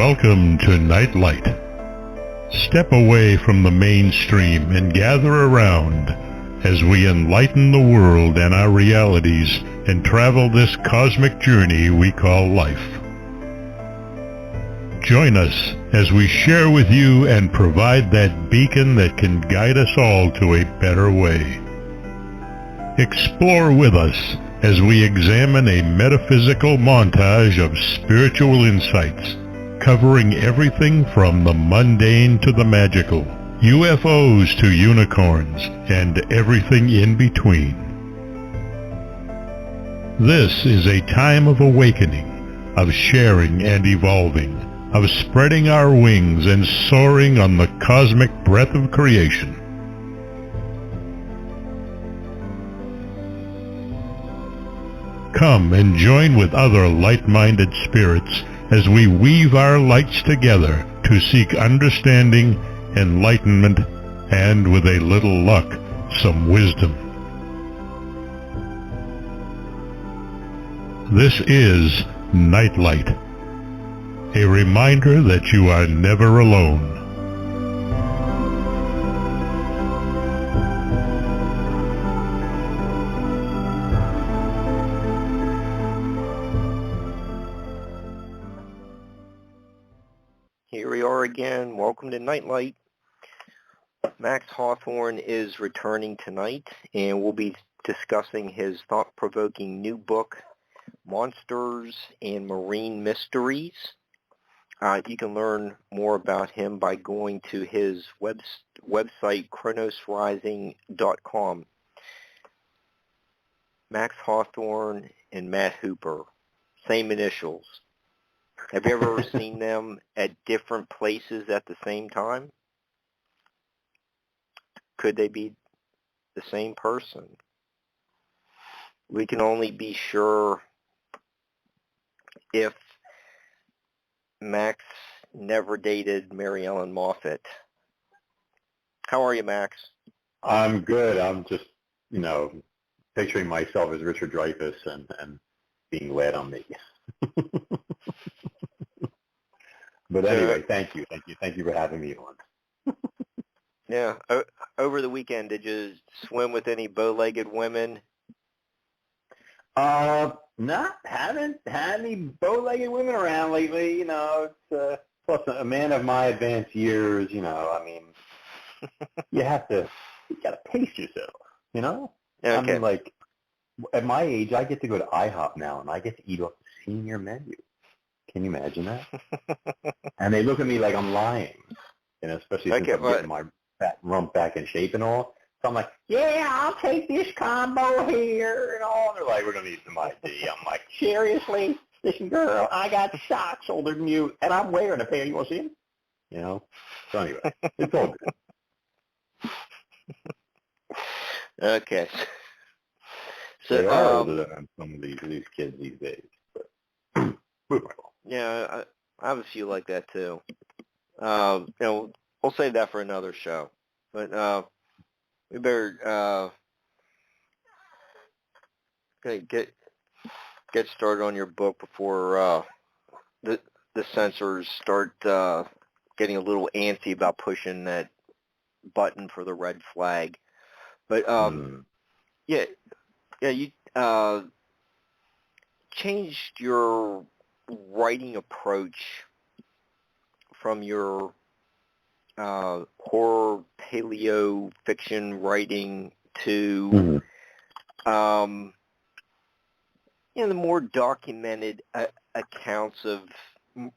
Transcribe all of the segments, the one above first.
Welcome to Nightlight. Step away from the mainstream and gather around as we enlighten the world and our realities and travel this cosmic journey we call life. Join us as we share with you and provide that beacon that can guide us all to a better way. Explore with us as we examine a metaphysical montage of spiritual insights, covering everything from the mundane to the magical, UFOs to unicorns, and everything in between. This is a time of awakening, of sharing and evolving, of spreading our wings and soaring on the cosmic breath of creation. Come and join with other light-minded spirits as we weave our lights together to seek understanding, enlightenment, and with a little luck, some wisdom. This is Nightlight, a reminder that you are never alone. Here we are again. Welcome to Nightlight. Max Hawthorne is returning tonight, and we'll be discussing his thought-provoking new book, Monsters and Marine Mysteries. You can learn more about him by going to his website, chronosrising.com. Max Hawthorne and Matt Hooper, same initials. Have you ever seen them at different places at the same time? Could they be the same person? We can only be sure if Max never dated Mary Ellen Moffat. How are you, Max? I'm good. I'm just, picturing myself as Richard Dreyfuss and being led on me. But anyway, thank you for having me on. Yeah. Over the weekend, did you swim with any bow-legged women? Haven't had any bow-legged women around lately. It's plus a man of my advanced years. You gotta pace yourself. Okay. I mean, like at my age, I get to go to IHOP now, and I get to eat off the senior menu. Can you imagine that? And they look at me like I'm lying, especially since I'm getting my fat rump back in shape and all. So I'm like, yeah, I'll take this combo here and all. And they're like, we're going to need some ID. I'm like, seriously? Listen, girl, I got socks older than you, and I'm wearing a pair. You want to see them? So anyway, it's all good. Okay. So, they are older than some of these kids these days. But yeah, I have a few like that too. We'll save that for another show. But we better get started on your book before the censors start getting a little antsy about pushing that button for the red flag. But you changed your writing approach from your horror paleo-fiction writing to the more documented accounts of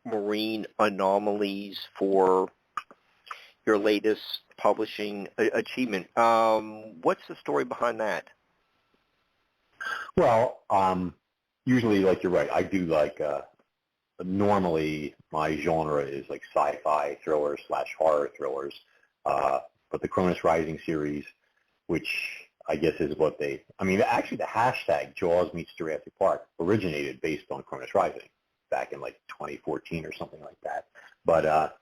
marine anomalies for your latest publishing achievement. What's the story behind that? Well, usually, like you're right, I do like normally my genre is like sci-fi thrillers / horror thrillers, but the Cronus Rising series, which I guess is what actually the hashtag Jaws meets Jurassic Park originated based on Cronus Rising back in like 2014 or something like that. But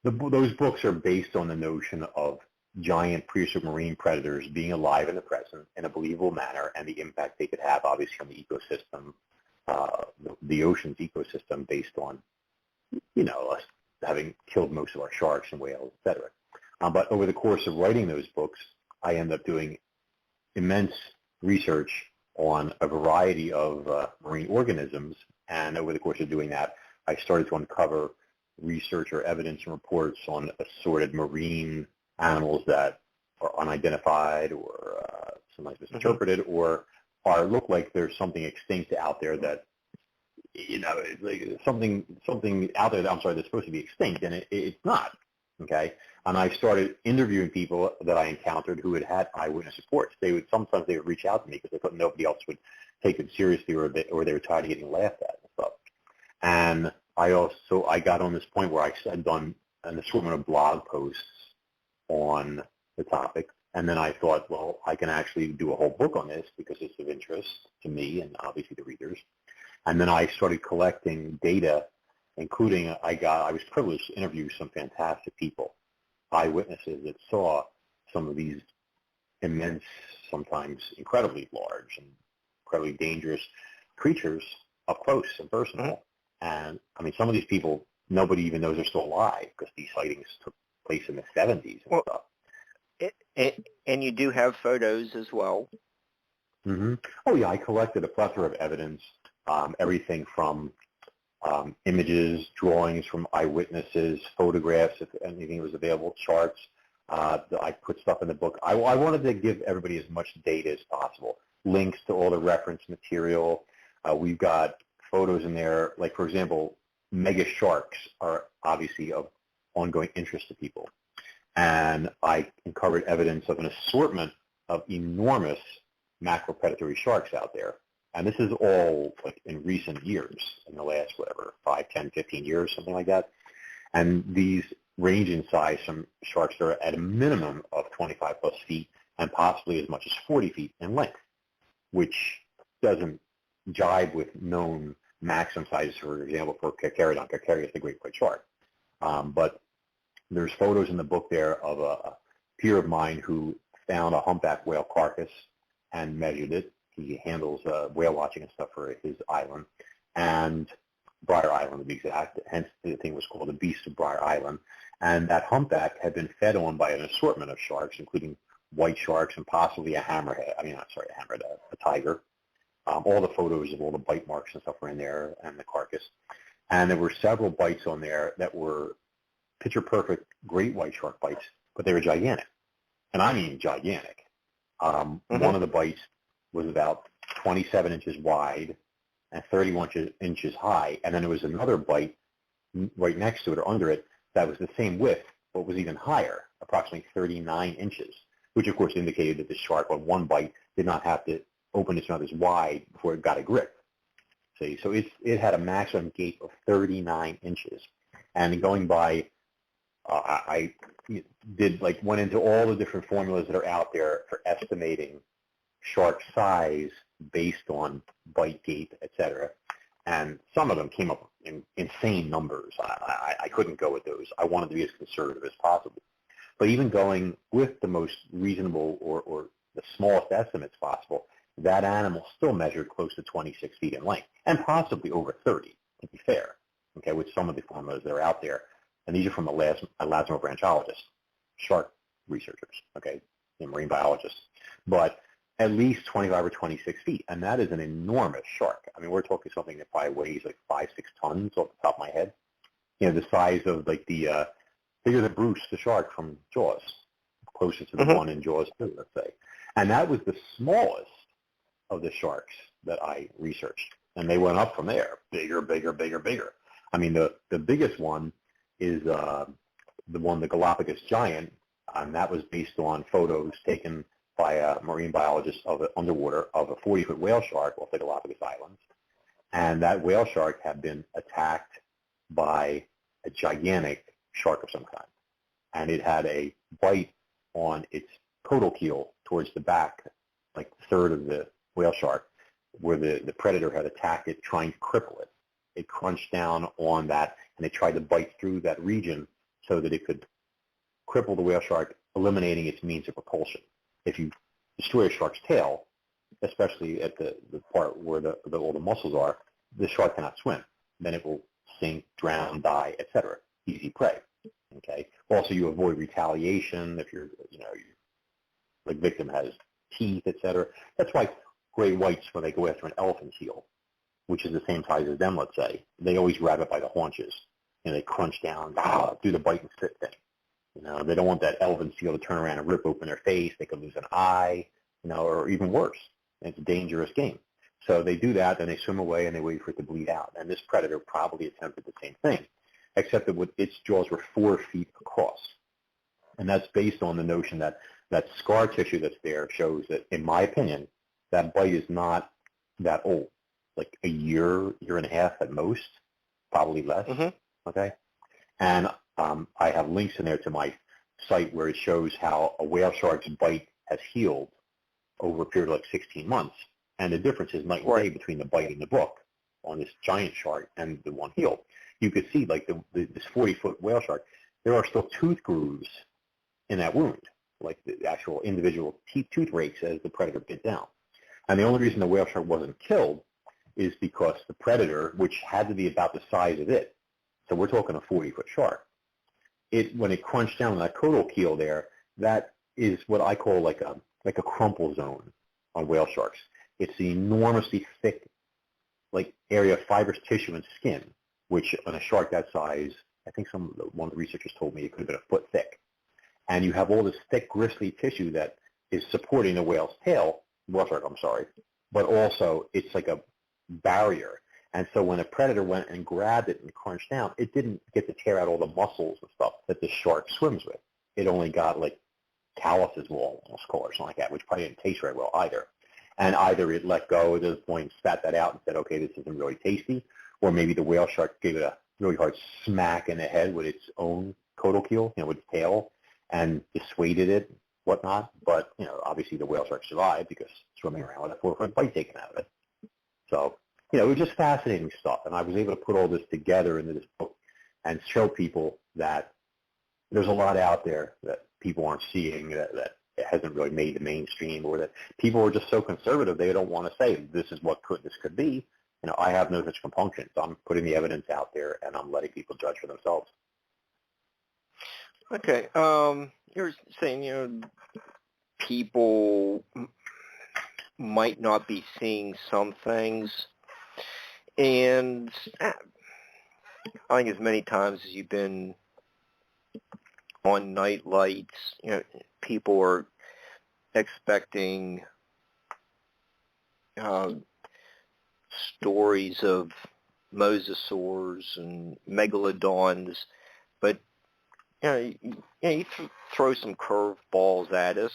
those books are based on the notion of giant pre-submarine predators being alive in the present in a believable manner and the impact they could have, obviously, on the ecosystem, the ocean's ecosystem based on us having killed most of our sharks and whales, et cetera. But over the course of writing those books, I ended up doing immense research on a variety of marine organisms, and over the course of doing that, I started to uncover research or evidence and reports on assorted marine animals that are unidentified or sometimes misinterpreted, or look like there's something extinct out there that, like something out there that, that's supposed to be extinct, and it's not. Okay, and I started interviewing people that I encountered who had eyewitness reports. Sometimes they would reach out to me because they thought nobody else would take them seriously, or they were tired of getting laughed at and stuff. And I got on this point where I had done an assortment of blog posts on the topic, and then I thought, well, I can actually do a whole book on this because it's of interest to me and obviously the readers. And then I started collecting data, including I was privileged to interview some fantastic people, eyewitnesses that saw some of these immense, sometimes incredibly large and incredibly dangerous creatures up close and personal. And I mean, some of these people, nobody even knows they're still alive because these sightings took place in the 70s and stuff. And you do have photos as well. Mm-hmm. Oh yeah, I collected a plethora of evidence, everything from images, drawings from eyewitnesses, photographs, if anything was available, charts. I put stuff in the book. I wanted to give everybody as much data as possible, links to all the reference material. We've got photos in there, like, for example, mega sharks are obviously of ongoing interest to people. And I uncovered evidence of an assortment of enormous macropredatory sharks out there. And this is all like in recent years, in the last, 5, 10, 15 years, something like that. And these range in size from sharks that are at a minimum of 25 plus feet and possibly as much as 40 feet in length, which doesn't jibe with known maximum sizes, for example, for Carcharodon. Carcharodon is the great white shark. But there's photos in the book there of a peer of mine who found a humpback whale carcass and measured it. He handles whale watching and stuff for his island, and Briar Island to be exact. Hence, the thing was called the Beast of Briar Island. And that humpback had been fed on by an assortment of sharks, including white sharks and possibly a hammerhead. A tiger. All the photos of all the bite marks and stuff were in there, and the carcass. And there were several bites on there that were picture-perfect great white shark bites, but they were gigantic. And I mean gigantic. One of the bites was about 27 inches wide and 31 inches high, and then there was another bite right next to it or under it that was the same width, but was even higher, approximately 39 inches, which of course indicated that the shark on one bite did not have to open its mouth as wide before it got a grip. See, so it had a maximum gape of 39 inches. And going by, I went into all the different formulas that are out there for estimating shark size based on bite gape, etc. And some of them came up in insane numbers. I couldn't go with those. I wanted to be as conservative as possible. But even going with the most reasonable or the smallest estimates possible, that animal still measured close to 26 feet in length, and possibly over 30, to be fair, okay, with some of the formulas that are out there. And these are from elasmobranchiologists, shark researchers, okay, marine biologists. But at least 25 or 26 feet, and that is an enormous shark. I mean, we're talking something that probably weighs like 5-6 tons off the top of my head. The size of like the bigger than Bruce, the shark from Jaws, closest to the one in Jaws 2, let's say. And that was the smallest of the sharks that I researched, and they went up from there, bigger, bigger, bigger, bigger. I mean, the biggest one is the Galapagos giant, and that was based on photos taken by a marine biologist of it underwater of a 40-foot whale shark off the Galapagos Islands. And that whale shark had been attacked by a gigantic shark of some kind. And it had a bite on its caudal keel towards the back, like the third of the whale shark, where the predator had attacked it, trying to cripple it. It crunched down on that, and it tried to bite through that region so that it could cripple the whale shark, eliminating its means of propulsion. If you destroy a shark's tail, especially at the part where all the muscles are, the shark cannot swim. Then it will sink, drown, die, etc. Easy prey. Okay. Also, you avoid retaliation if the victim has teeth, etc. That's why great whites, when they go after an elephant's heel, which is the same size as them, let's say, they always grab it by the haunches. They crunch down, do the bite and sit thing. They don't want that elephant's heel to turn around and rip open their face. They could lose an eye, or even worse. It's a dangerous game. So they do that, then they swim away, and they wait for it to bleed out. And this predator probably attempted the same thing, except that its jaws were 4 feet across. And that's based on the notion that that scar tissue that's there shows that, in my opinion, that bite is not that old, like a year and a half at most, probably less. Mm-hmm. Okay? And I have links in there to my site where it shows how a whale shark's bite has healed over a period of like 16 months. And the difference is night and day between the bite in the book on this giant shark and the one healed. You could see, like, this 40-foot whale shark, there are still tooth grooves in that wound, like the actual individual tooth rakes as the predator bit down. And the only reason the whale shark wasn't killed is because the predator, which had to be about the size of it, so we're talking a 40-foot shark, when it crunched down on that caudal keel there, that is what I call like a crumple zone on whale sharks. It's the enormously thick, like, area of fibrous tissue and skin, which on a shark that size, I think one of the researchers told me it could have been a foot thick. And you have all this thick, gristly tissue that is supporting the whale's tail, whale shark, I'm sorry, but also it's like a barrier. And so when a predator went and grabbed it and crunched down, it didn't get to tear out all the muscles and stuff that the shark swims with. It only got, like, calluses, we'll almost call it, or something like that, which probably didn't taste very well either. And either it let go at this point, spat that out and said, okay, this isn't really tasty, or maybe the whale shark gave it a really hard smack in the head with its own caudal keel, with its tail, and dissuaded it, whatnot. But, obviously the whale shark survived because swimming around with a 4-foot bite taken out of it. So, it was just fascinating stuff. And I was able to put all this together into this book and show people that there's a lot out there that people aren't seeing, that it hasn't really made the mainstream, or that people are just so conservative they don't want to say this is what this could be. I have no such compunction. So I'm putting the evidence out there, and I'm letting people judge for themselves. Okay. You're saying, people might not be seeing some things, and I think as many times as you've been on Night Lights, people are expecting stories of mosasaurs and megalodons, but you throw some curveballs at us,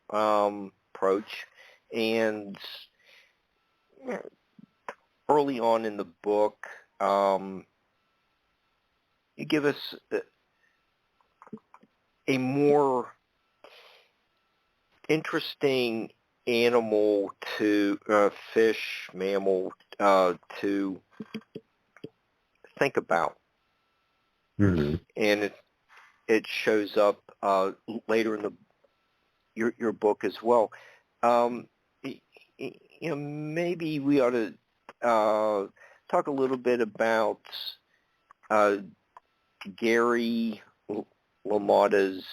approach, and early on in the book, you give us a more interesting animal mammal to think about. Mm-hmm. And it shows up later in your book as well. Maybe we ought to talk a little bit about Gary LaMotta's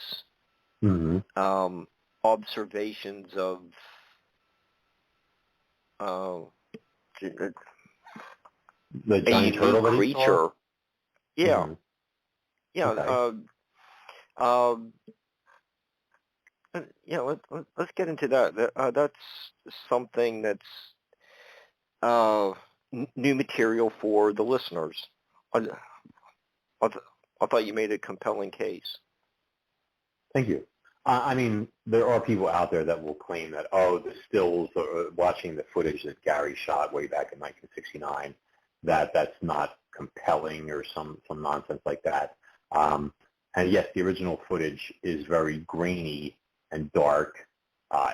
observations of the giant turtle creature. Yeah. Mm-hmm. Yeah. Okay. Let's get into that. That's something that's new material for the listeners. I thought you made a compelling case. Thank you. There are people out there that will claim that, the stills, or watching the footage that Gary shot way back in 1969, that's not compelling or some nonsense like that. And yes, the original footage is very grainy and dark.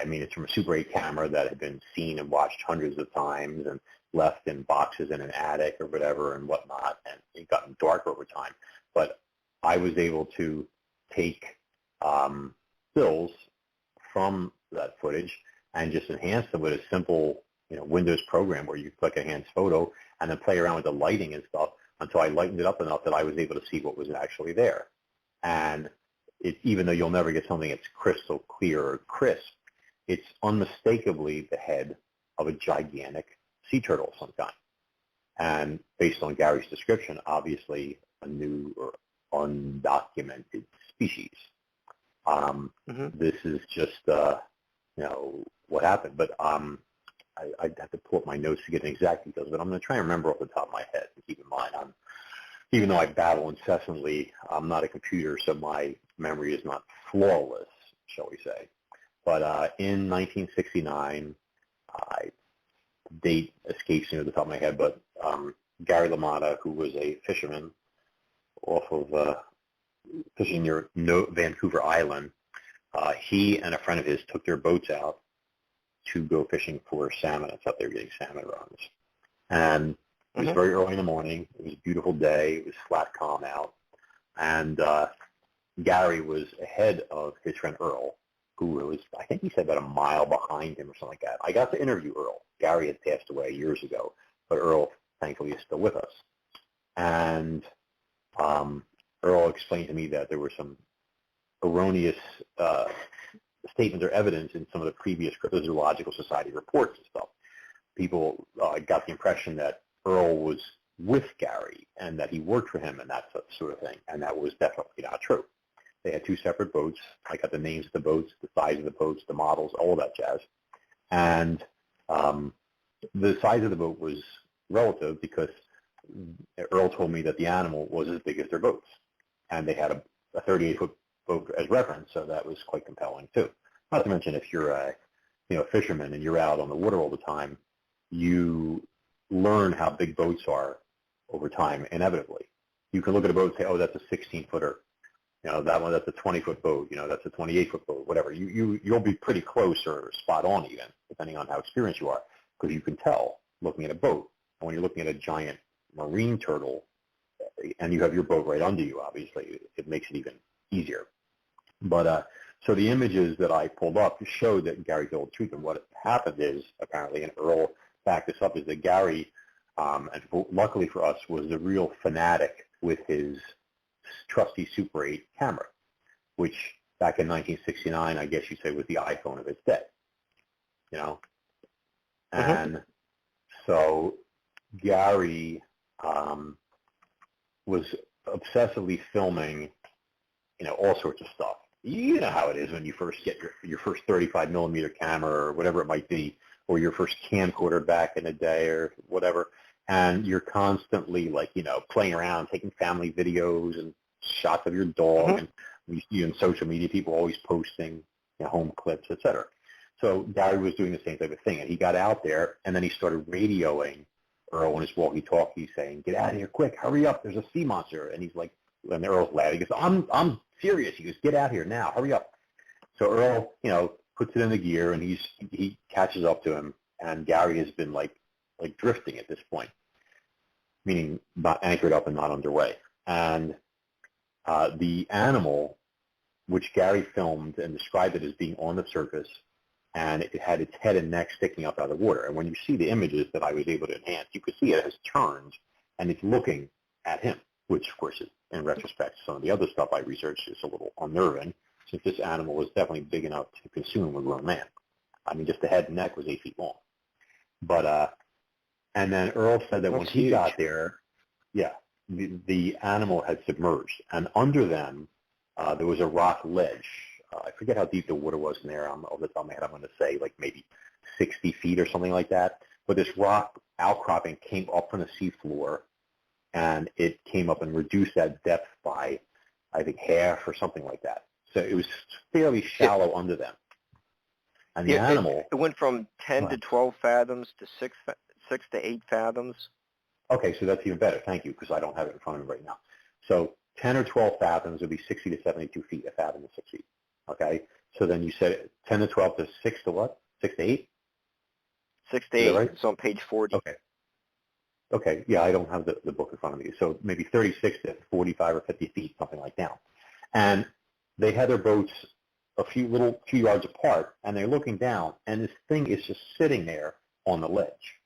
It's from a Super 8 camera that had been seen and watched hundreds of times and left in boxes in an attic or whatever and whatnot, and it gotten dark over time. But I was able to take stills from that footage and just enhance them with a simple, Windows program where you click enhance photo and then play around with the lighting and stuff until I lightened it up enough that I was able to see what was actually there. And even though you'll never get something that's crystal clear or crisp, it's unmistakably the head of a gigantic sea turtle of some kind. And based on Gary's description, obviously a new or undocumented species. This is just, what happened. But I'd have to pull up my notes to get an exact details, but I'm going to try and remember off the top of my head. And keep in mind, even though I battle incessantly, I'm not a computer, so my memory is not flawless, shall we say. But in 1969, date escapes me at the top of my head, but Gary LaMotta, who was a fisherman off of fishing near Vancouver Island, he and a friend of his took their boats out to go fishing for salmon. It's up there getting salmon runs. And it was very early in the morning. It was a beautiful day. It was flat calm out. And Gary was ahead of his friend Earl, who was, I think he said, about a mile behind him or something like that. I got to interview Earl. Gary had passed away years ago, but Earl, thankfully, is still with us. And Earl explained to me that there were some erroneous statements or evidence in some of the previous Cryptozoological Society reports and stuff. People got the impression that Earl was with Gary and that he worked for him and that sort of thing, and that was definitely not true. They had two separate boats. I got the names of the boats, the size of the boats, the models, all that jazz. And the size of the boat was relative because Earl told me that the animal was as big as their boats. And they had a 38-foot boat as reference, so that was quite compelling too. Not to mention if you're a fisherman and you're out on the water all the time, you learn how big boats are over time inevitably. You can look at a boat and say, oh, that's a 16-footer. That one, that's a 20-foot boat. That's a 28-foot boat, whatever. You'll be pretty close or spot on even, depending on how experienced you are, because you can tell looking at a boat. And when you're looking at a giant marine turtle, and you have your boat right under you, obviously, it makes it even easier. But so the images that I pulled up showed that Gary told the truth. And what happened is, apparently, and Earl backed this up, is that Gary, and luckily for us, was a real fanatic with his trusty Super 8 camera, which back in 1969, I guess you'd say, was the iPhone of its day. And so Gary was obsessively filming, all sorts of stuff. You know how it is when you first get your first 35 millimeter camera or whatever it might be, or your first camcorder back in the day or whatever, and you're constantly playing around, taking family videos and shots of your dog, and you see on social media people always posting home clips, etc. So Gary was doing the same type of thing, and he got out there, and then he started radioing Earl on his walkie-talkie, saying, "Get out of here quick! Hurry up! There's a sea monster!" And he's like, and Earl's laughing. He goes, "I'm serious." He goes, "Get out here now! Hurry up!" So Earl, puts it in the gear, and he catches up to him, and Gary has been like drifting at this point, meaning not anchored up and not underway. And the animal, which Gary filmed and described it as being on the surface, and it had its head and neck sticking up out of the water. And when you see the images that I was able to enhance, you could see it has turned, and it's looking at him, which, of course, in retrospect, some of the other stuff I researched is a little unnerving, since this animal was definitely big enough to consume a grown man. I mean, just the head and neck was 8 feet long. But, and then Earl said that when he got there, the animal had submerged, and under them there was a rock ledge. I forget how deep the water was in there. Off the top of my head, I'm going to say like maybe 60 feet or something like that. But this rock outcropping came up from the seafloor, and it came up and reduced that depth by, I think, half or something like that. So it was fairly shallow under them. And the animal... It went from 10 to 12 fathoms to 6 to 8 fathoms. Okay, so that's even better. Thank you, because I don't have it in front of me right now. So 10 or 12 fathoms would be 60 to 72 feet. A fathom is 6 feet. Okay, so then you said 10 to 12 to 6 to what? 6 to 8? 6 to 8. Right? It's on page 40. Okay, yeah, I don't have the book in front of me. So maybe 36 to 45 or 50 feet, something like that. And they had their boats a few yards apart, and they're looking down, and this thing is just sitting there on the ledge.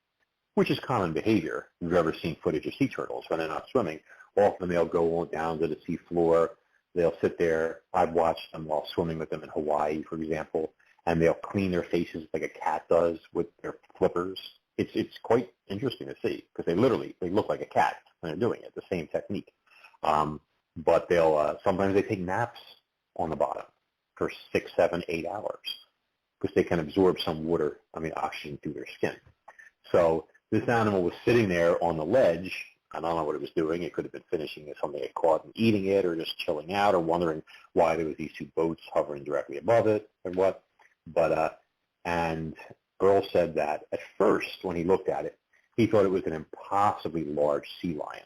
which is common behavior. If you've ever seen footage of sea turtles when they're not swimming, often they'll go on down to the sea floor. They'll sit there. I've watched them while swimming with them in Hawaii, for example, and they'll clean their faces like a cat does with their flippers. It's quite interesting to see because they look like a cat when they're doing it, the same technique. But they'll sometimes they take naps on the bottom for 6, 7, 8 hours because they can absorb some water, oxygen through their skin. So this animal was sitting there on the ledge. I don't know what it was doing. It could have been finishing something it caught and eating it, or just chilling out, or wondering why there was these two boats hovering directly above it, or what. But and Earl said that at first, when he looked at it, he thought it was an impossibly large sea lion.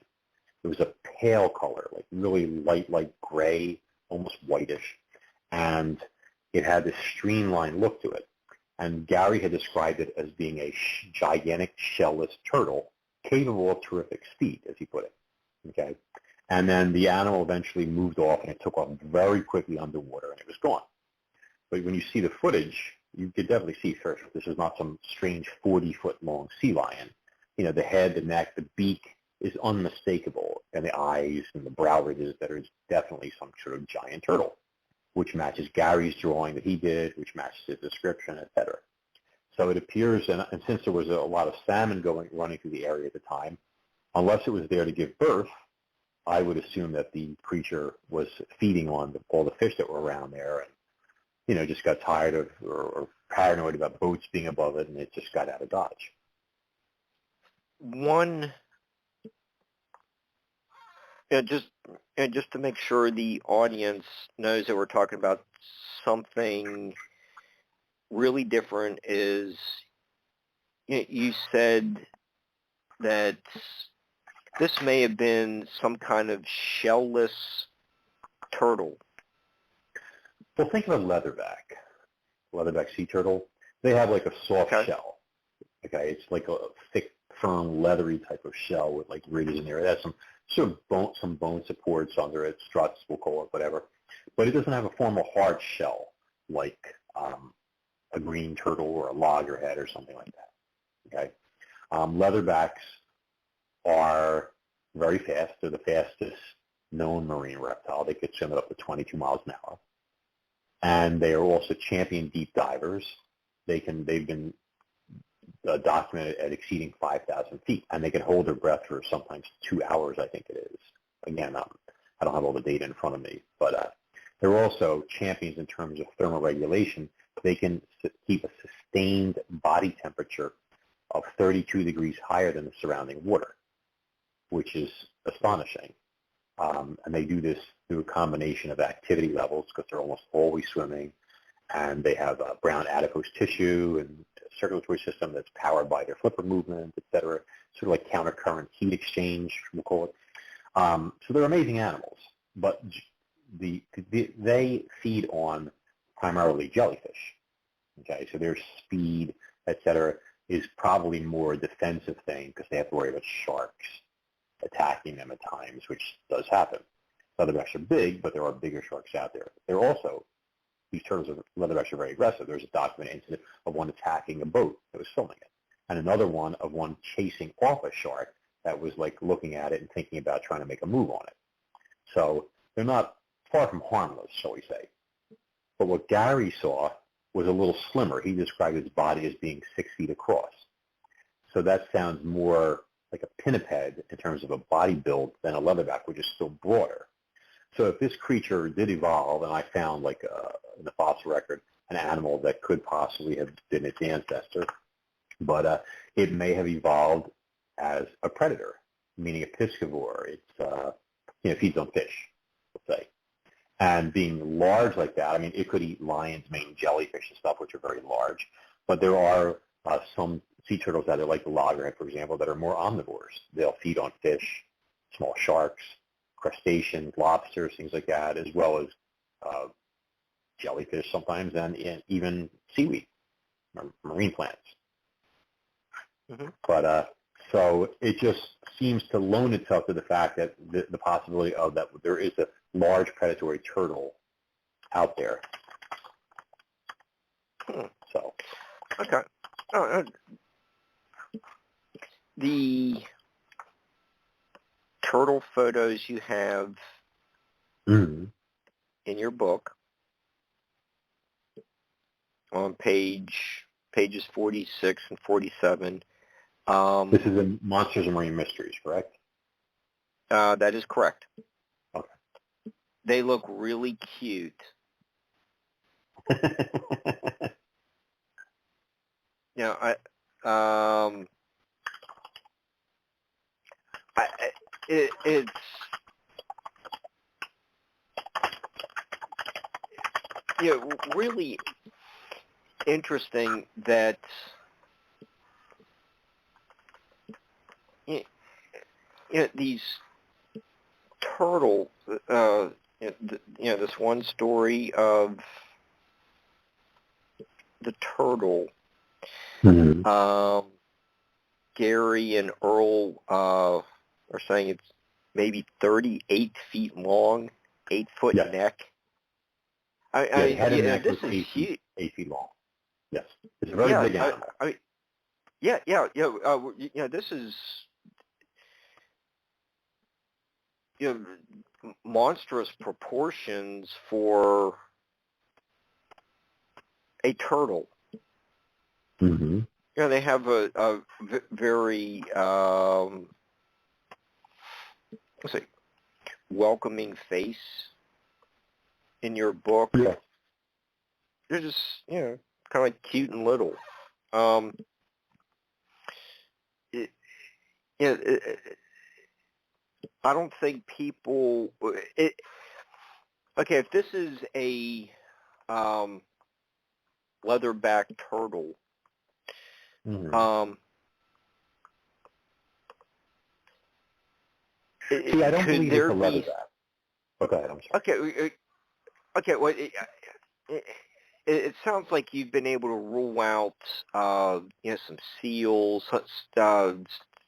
It was a pale color, like really light gray, almost whitish, and it had this streamlined look to it. And Gary had described it as being a gigantic shellless turtle capable of terrific speed, as he put it. Okay, and then the animal eventually moved off, and it took off very quickly underwater, and it was gone. But when you see the footage, you could definitely see first this is not some strange 40-foot-long sea lion. The head, the neck, the beak is unmistakable, and the eyes and the brow ridges that are definitely some sort of giant turtle, which matches Gary's drawing that he did, which matches his description, etc. So it appears, and since there was a lot of salmon running through the area at the time, unless it was there to give birth, I would assume that the creature was feeding on all the fish that were around there, and just got tired of or paranoid about boats being above it, and it just got out of Dodge. Just to make sure the audience knows that we're talking about something really different is you said that this may have been some kind of shellless turtle. Well, think of a leatherback sea turtle. They have like a soft shell. Okay, it's like a thick, firm, leathery type of shell with like ridges in there. It has some sort of some bone supports under it, struts, we'll call it, whatever. But it doesn't have a formal hard shell like a green turtle or a loggerhead or something like that. Okay, leatherbacks are very fast. They're the fastest known marine reptile. They could swim at up to 22 miles an hour. And they are also champion deep divers. They've been documented at exceeding 5,000 feet, and they can hold their breath for sometimes 2 hours, I think it is. Again, I don't have all the data in front of me, but they're also champions in terms of thermoregulation. They can keep a sustained body temperature of 32 degrees higher than the surrounding water, which is astonishing. And they do this through a combination of activity levels because they're almost always swimming, and they have brown adipose tissue and a circulatory system that's powered by their flipper movement, et cetera, sort of like countercurrent heat exchange, we'll call it. So they're amazing animals, but they feed on primarily jellyfish. Okay, so their speed, et cetera, is probably more a defensive thing because they have to worry about sharks attacking them at times, which does happen. Leatherbacks are big, but there are bigger sharks out there. These leatherbacks are very aggressive. There's a documented incident of one attacking a boat that was filming it, and another one of one chasing off a shark that was like looking at it and thinking about trying to make a move on it. So they're not far from harmless, shall we say. But what Gary saw was a little slimmer. He described his body as being 6 feet across. So that sounds more like a pinniped in terms of a body build than a leatherback, which is still broader. So if this creature did evolve, and I found like in the fossil record an animal that could possibly have been its ancestor, but it may have evolved as a predator, meaning a piscivore. It feeds on fish, let's say. And being large like that, I mean, it could eat lions, main jellyfish and stuff, which are very large. But there are some sea turtles that are like the loggerhead, for example, that are more omnivores. They'll feed on fish, small sharks, crustaceans, lobsters, things like that, as well as jellyfish sometimes, and even seaweed, marine plants. Mm-hmm. But so it just seems to loan itself to the fact that the possibility of that there is a large predatory turtle out there. So okay. the turtle photos you have in your book on pages 46 and 47. This is in Monsters and Marine Mysteries, correct? That is correct. Okay. They look really cute. It's really interesting that these turtle, this one story of the turtle. Gary and Earl are saying it's maybe 38 feet long, 8-foot neck. Head and neck this is is huge. 8 feet long. Yes, it's a very big animal. This is monstrous proportions for a turtle. Mm-hmm. They have a very welcoming face in your book. Yeah. They're just kind of like cute and little. I don't think people. If this is a leatherback turtle. Mm-hmm. See, I don't believe it's a leatherback. Okay, I'm sorry. Okay. Well, it sounds like you've been able to rule out, some seals, some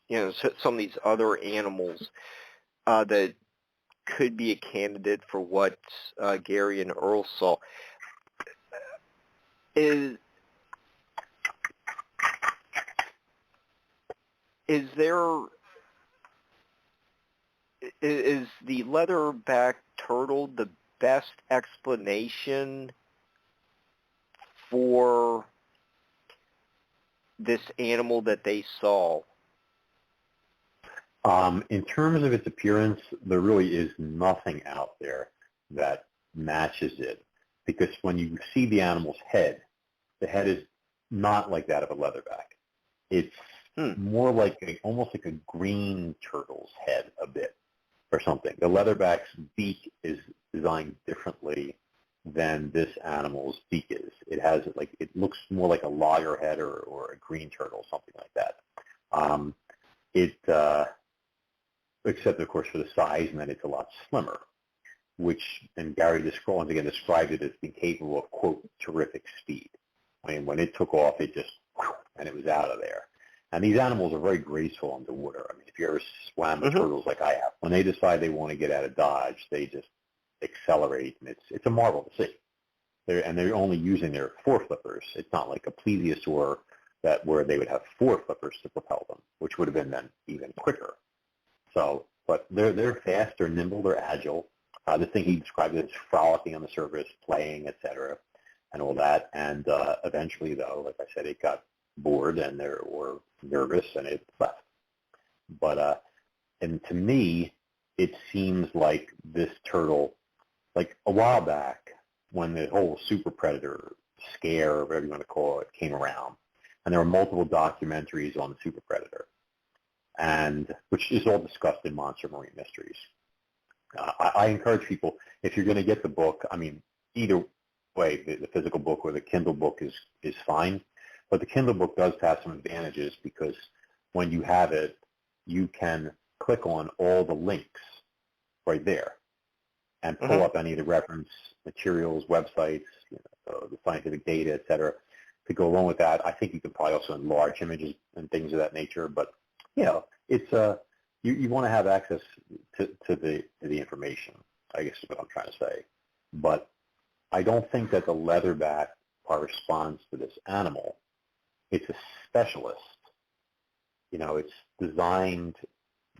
of these other animals that could be a candidate for what Gary and Earl saw. Is the leatherback turtle the best explanation for this animal that they saw? In terms of its appearance, there really is nothing out there that matches it, because when you see the animal's head, the head is not like that of a leatherback. It's more like almost like a green turtle's head a bit or something. The leatherback's beak is designed differently than this animal's beak is. It has it looks more like a loggerhead or a green turtle, something like that. Except of course for the size, and then it's a lot slimmer, and Gary described it as being capable of, quote, terrific speed. I mean, when it took off, it just, and it was out of there. And these animals are very graceful underwater. I mean, if you ever swam with turtles like I have, when they decide they want to get out of Dodge, they just accelerate, and it's a marvel to see. They're only using their foreflippers. It's not like a plesiosaur where they would have foreflippers to propel them, which would have been then even quicker. So, but they're fast, they're nimble, they're agile. The thing he described as frolicking on the surface, playing, etc., and all that. And eventually, though, like I said, it got bored and they were nervous and it left. But and to me, it seems like this turtle, like a while back when the whole super predator scare, or whatever you want to call it, came around, and there were multiple documentaries on the super predator, and which is all discussed in Monster Marine Mysteries. I encourage people, if you're going to get the book, I mean, either way, the physical book or the Kindle book is fine, but the Kindle book does have some advantages, because when you have it, you can click on all the links right there and pull up any of the reference materials, websites, the scientific data, et cetera, to go along with that. I think you can probably also enlarge images and things of that nature, but it's you want to have access to the information, I guess is what I'm trying to say. But I don't think that the leatherback corresponds to this animal. It's a specialist It's designed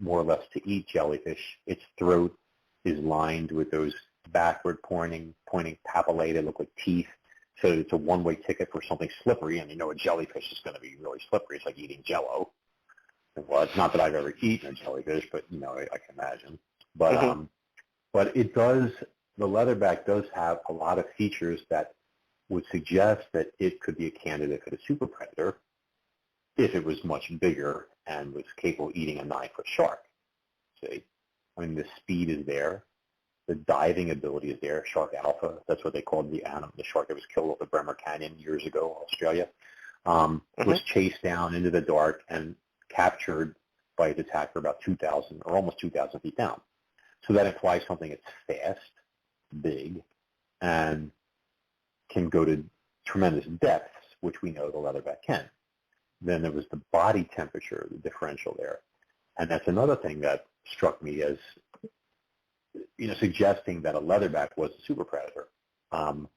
more or less to eat jellyfish. Its throat is lined with those backward pointing papillae that look like teeth. So it's a one-way ticket for something slippery, and a jellyfish is going to be really slippery. It's like eating Jell-O. Well, it's not that I've ever eaten a jellyfish, but I can imagine. But but it does. The leatherback does have a lot of features that would suggest that it could be a candidate for the super predator if it was much bigger and was capable of eating a 9-foot shark. See, the speed is there. The diving ability is there. Shark alpha, that's what they called the shark that was killed over the Bremer Canyon years ago, Australia, was chased down into the dark and captured by its attacker about 2,000 or almost 2,000 feet down. So that implies something that's fast, big, and can go to tremendous depths, which we know the leatherback can. Then there was the body temperature, the differential there. And that's another thing that struck me as suggesting that a leatherback was a super predator. And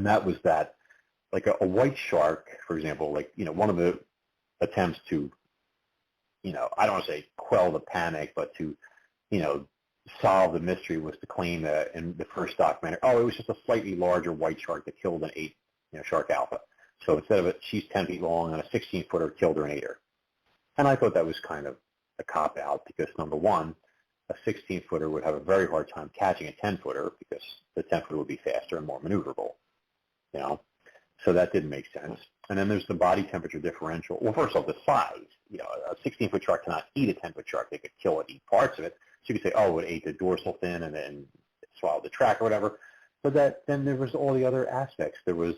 that was that, like a white shark, for example, one of the attempts to, I don't want to say quell the panic, but to, solve the mystery was to claim that in the first documentary, it was just a slightly larger white shark that killed and ate, shark alpha. So instead of it, she's 10 feet long and a 16-footer killed her and ate her. And I thought that was kind of a cop-out because, number one, a 16-footer would have a very hard time catching a 10-footer because the 10-footer would be faster and more maneuverable, So that didn't make sense. And then there's the body temperature differential. Well, first of all, the size. A 16-foot shark cannot eat a 10-foot shark. They could kill it, eat parts of it. So you could say, it ate the dorsal fin and then swallowed the track or whatever. But then there was all the other aspects. There was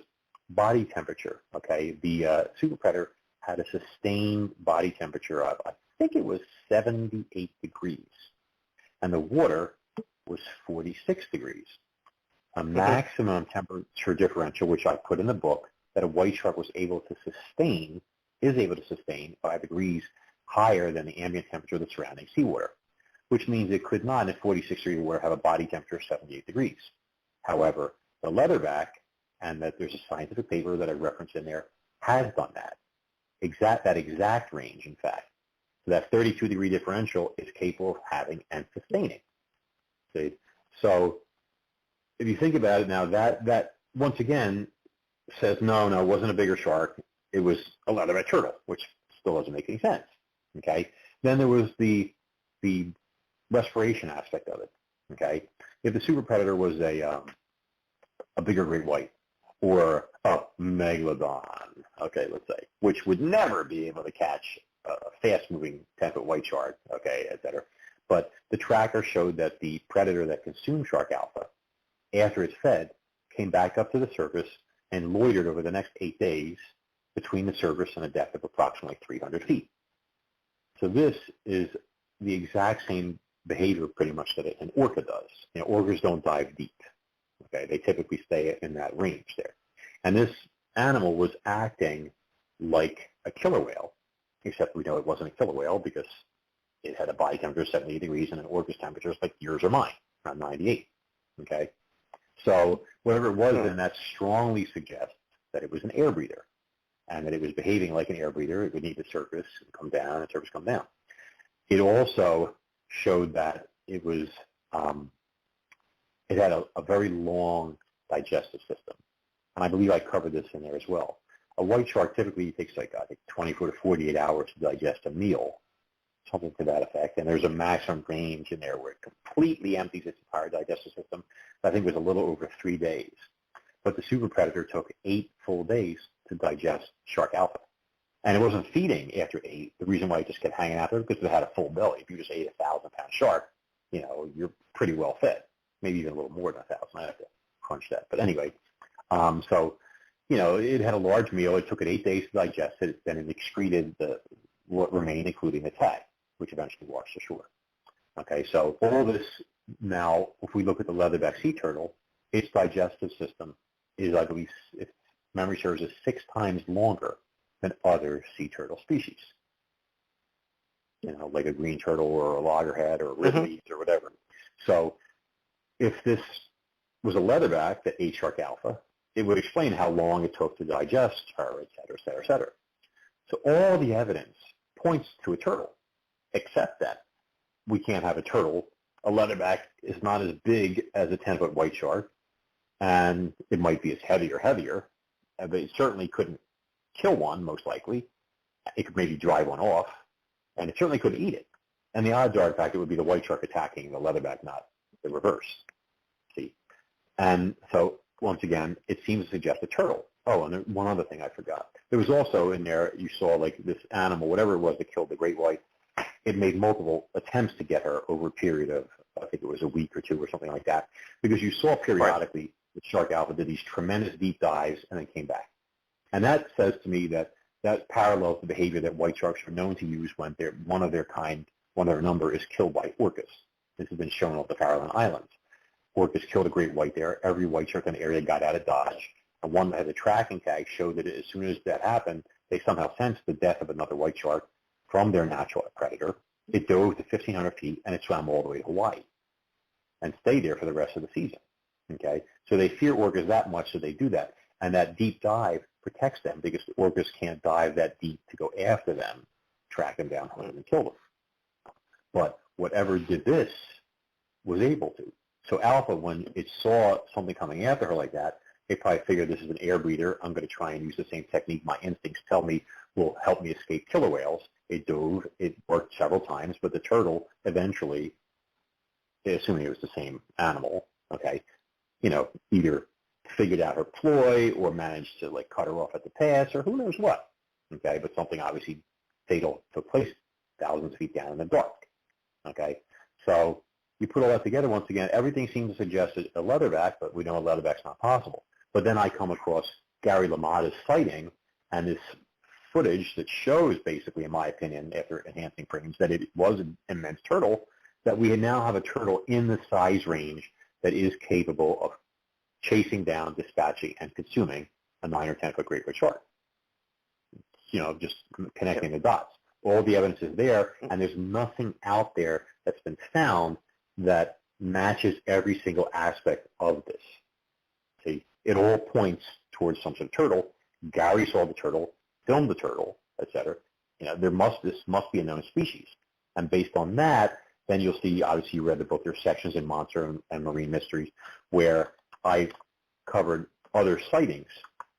body temperature, okay? The super predator had a sustained body temperature of, I think it was 78 degrees. And the water was 46 degrees. A maximum temperature differential, which I put in the book, that a white shark is able to sustain 5 degrees higher than the ambient temperature of the surrounding seawater, which means it could not, in 46-degree water, have a body temperature of 78 degrees. However, the leatherback, and that there's a scientific paper that I referenced in there, has done that. That exact range, in fact. So that 32-degree differential is capable of having and sustaining. See? So if you think about it now, that once again says, no, it wasn't a bigger shark. It was a leatherback turtle, which still doesn't make any sense. Okay. Then there was the respiration aspect of it. Okay. If the super predator was a bigger great white or a megalodon, okay, let's say, which would never be able to catch a fast-moving 10-foot white shark, okay, et cetera. But the tracker showed that the predator that consumed shark alpha, after it's fed, came back up to the surface and loitered over the next 8 days between the surface and a depth of approximately 300 feet. So this is the exact same behavior pretty much that an orca does. Orcas don't dive deep. Okay, they typically stay in that range there. And this animal was acting like a killer whale, except we know it wasn't a killer whale because it had a body temperature of 78 degrees and an orca's temperature is like yours or mine, around 98. Okay, so whatever it was, then that strongly suggests that it was an air breather, and that it was behaving like an air breather. It would need to surface and come down, and surface come down. It also showed that it was it had a very long digestive system, and I believe I covered this in there as well. A white shark typically takes like I think 24 to 48 hours to digest a meal, something to that effect, and there's a maximum range in there where it completely empties its entire digestive system. I think it was a little over 3 days. But the super predator took 8 full days to digest shark alpha. And it wasn't feeding after 8. The reason why it just kept hanging out there because it had a full belly. If you just ate a 1,000-pound shark, you're pretty well fed. Maybe even a little more than 1,000. I have to crunch that. But anyway, it had a large meal. It took it 8 days to digest it. Then it excreted what remained, including the tag, which eventually washed ashore. Okay, so all this now, if we look at the leatherback sea turtle, its digestive system is, I believe, if memory serves, is 6 times longer than other sea turtle species. Like a green turtle or a loggerhead or a ribblehead or whatever. So if this was a leatherback that ate shark alpha, it would explain how long it took to digest her, et cetera, et cetera, et cetera. So all the evidence points to a turtle, except that we can't have a turtle. A leatherback is not as big as a 10-foot white shark, and it might be as heavier, but it certainly couldn't kill one, most likely. It could maybe drive one off, and it certainly couldn't eat it. And the odds are, in fact, it would be the white shark attacking the leatherback, not the reverse. See? And so, once again, it seems to suggest a turtle. Oh, and one other thing I forgot. There was also in there, you saw like this animal, whatever it was that killed the great white, it made multiple attempts to get her over a period of, I think it was a week or two or something like that, because you saw periodically that Shark Alpha did these tremendous deep dives and then came back. And that says to me that that parallels the behavior that white sharks are known to use when one of their number is killed by orcas. This has been shown off the Farallon Islands. Orcas killed a great white there. Every white shark in the area got out of dodge. And one that had a tracking tag showed that as soon as that happened, they somehow sensed the death of another white shark from their natural predator. It dove to 1,500 feet, and it swam all the way to Hawaii and stayed there for the rest of the season. Okay, so they fear orcas that much, so they do that. And that deep dive protects them because the orcas can't dive that deep to go after them, track them down, hunt them, and kill them. But whatever did this was able to. So Alpha, when it saw something coming after her like that, it probably figured this is an air breather. I'm going to try and use the same technique my instincts tell me will help me escape killer whales. It dove. It worked several times, but the turtle eventually, assuming it was the same animal, okay, either figured out her ploy or managed to like cut her off at the pass or who knows what, okay, but something obviously fatal took place thousands of feet down in the dark, okay. So you put all that together, once again, everything seems to suggest a leatherback, but we know a leatherback's not possible. But then I come across Gary LaMotta's sighting and this footage that shows basically, in my opinion, after enhancing frames, that it was an immense turtle, that we now have a turtle in the size range that is capable of chasing down, dispatching, and consuming a 9 or 10 foot great white shark. Just connecting the dots. All the evidence is there, and there's nothing out there that's been found that matches every single aspect of this. See, it all points towards some sort of turtle. Gary saw the turtle, filmed the turtle, etc. This must be a known species. And based on that, then you'll see, obviously you read the book, there's sections in Monster and Marine Mysteries where I covered other sightings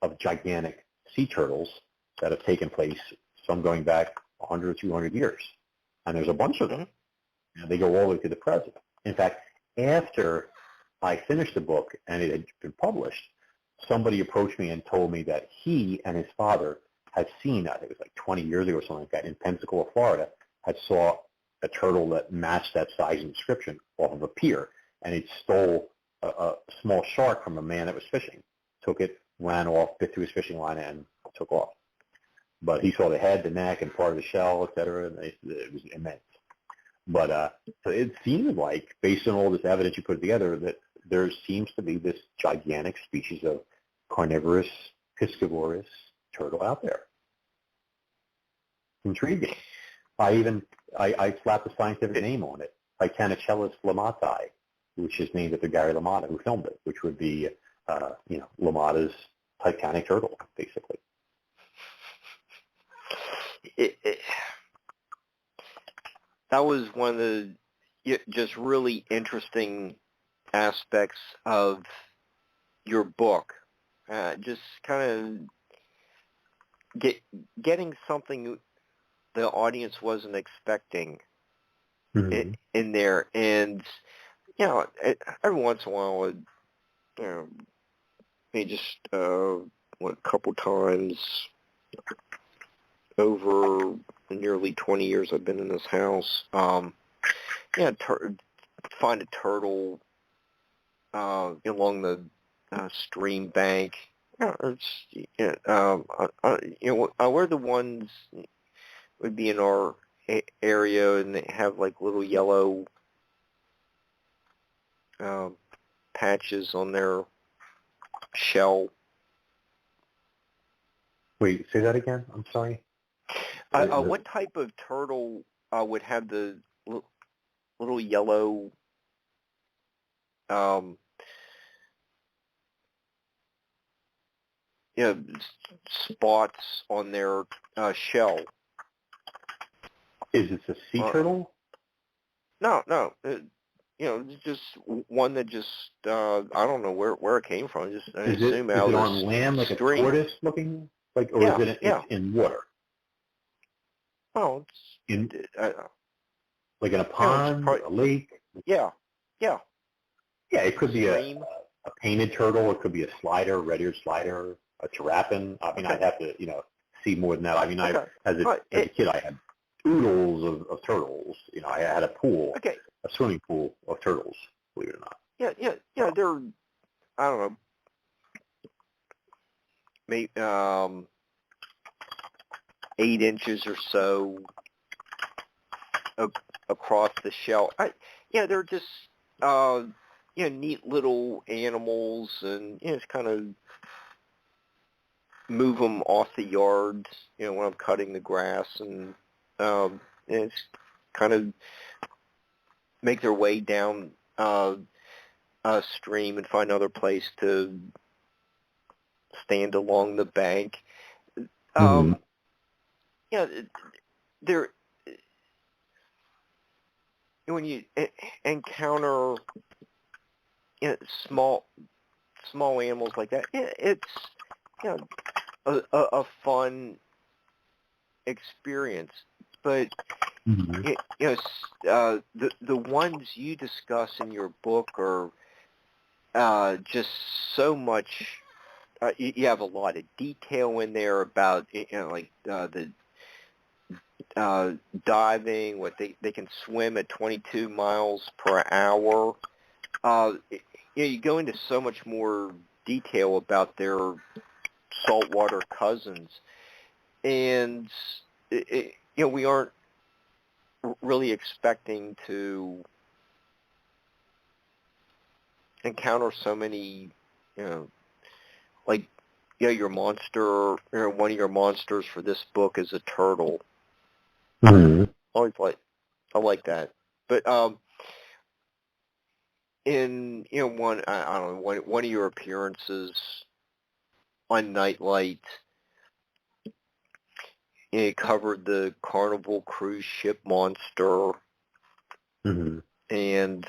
of gigantic sea turtles that have taken place, some going back 100 or 200 years. And there's a bunch of them. They go all the way to the present. In fact, after I finished the book and it had been published, somebody approached me and told me that he and his father had seen, I think it was like 20 years ago or something like that, in Pensacola, Florida, had saw a turtle that matched that size and description off of a pier, and it stole a small shark from a man that was fishing, took it, ran off, bit through his fishing line, and took off. But he saw the head, the neck, and part of the shell, et cetera, and it was immense. But so it seems like, based on all this evidence you put together, that there seems to be this gigantic species of carnivorous, piscivorous turtle out there. Intriguing. I slapped a scientific name on it, Titanochelis flammati, which is named after Gary LaMotta, who filmed it, which would be, LaMotta's Titanic turtle, basically. That was one of the just really interesting aspects of your book. Just kind of getting something the audience wasn't expecting in there. And, every once in a while, maybe just a couple times over the nearly 20 years I've been in this house, find a turtle along the stream bank. Where the ones would be in our area, and they have like little yellow patches on their shell. Wait, say that again? I'm sorry. What type of turtle would have the little yellow spots on their shell? Is this a sea turtle? No. It's just one that just I don't know where it came from. I assume Is out it of on land, like stream. a tortoise looking, or is it it's in water? Oh, it's like in a pond, a lake. Yeah. Yeah, it could be a painted turtle. It could be a slider, red-eared slider, a terrapin. I mean, I'd have to, see more than that. I mean, as a kid, I had oodles of turtles. I had a pool, a swimming pool of turtles, believe it or not. Yeah. They're, I don't know, maybe 8 inches or so across the shell. They're just neat little animals, and it's kind of move them off the yards, when I'm cutting the grass, and it's kind of make their way down a stream and find another place to stand along the bank. They're when you encounter small animals like that, it's a fun experience. But the ones you discuss in your book are just so much. You have a lot of detail in there about the diving, what they can swim at 22 miles per hour. You go into so much more detail about their saltwater cousins, and we aren't really expecting to encounter so many, your monster, one of your monsters for this book is a turtle. I like that. But in one of your appearances on Nightlight, it covered the Carnival cruise ship monster, and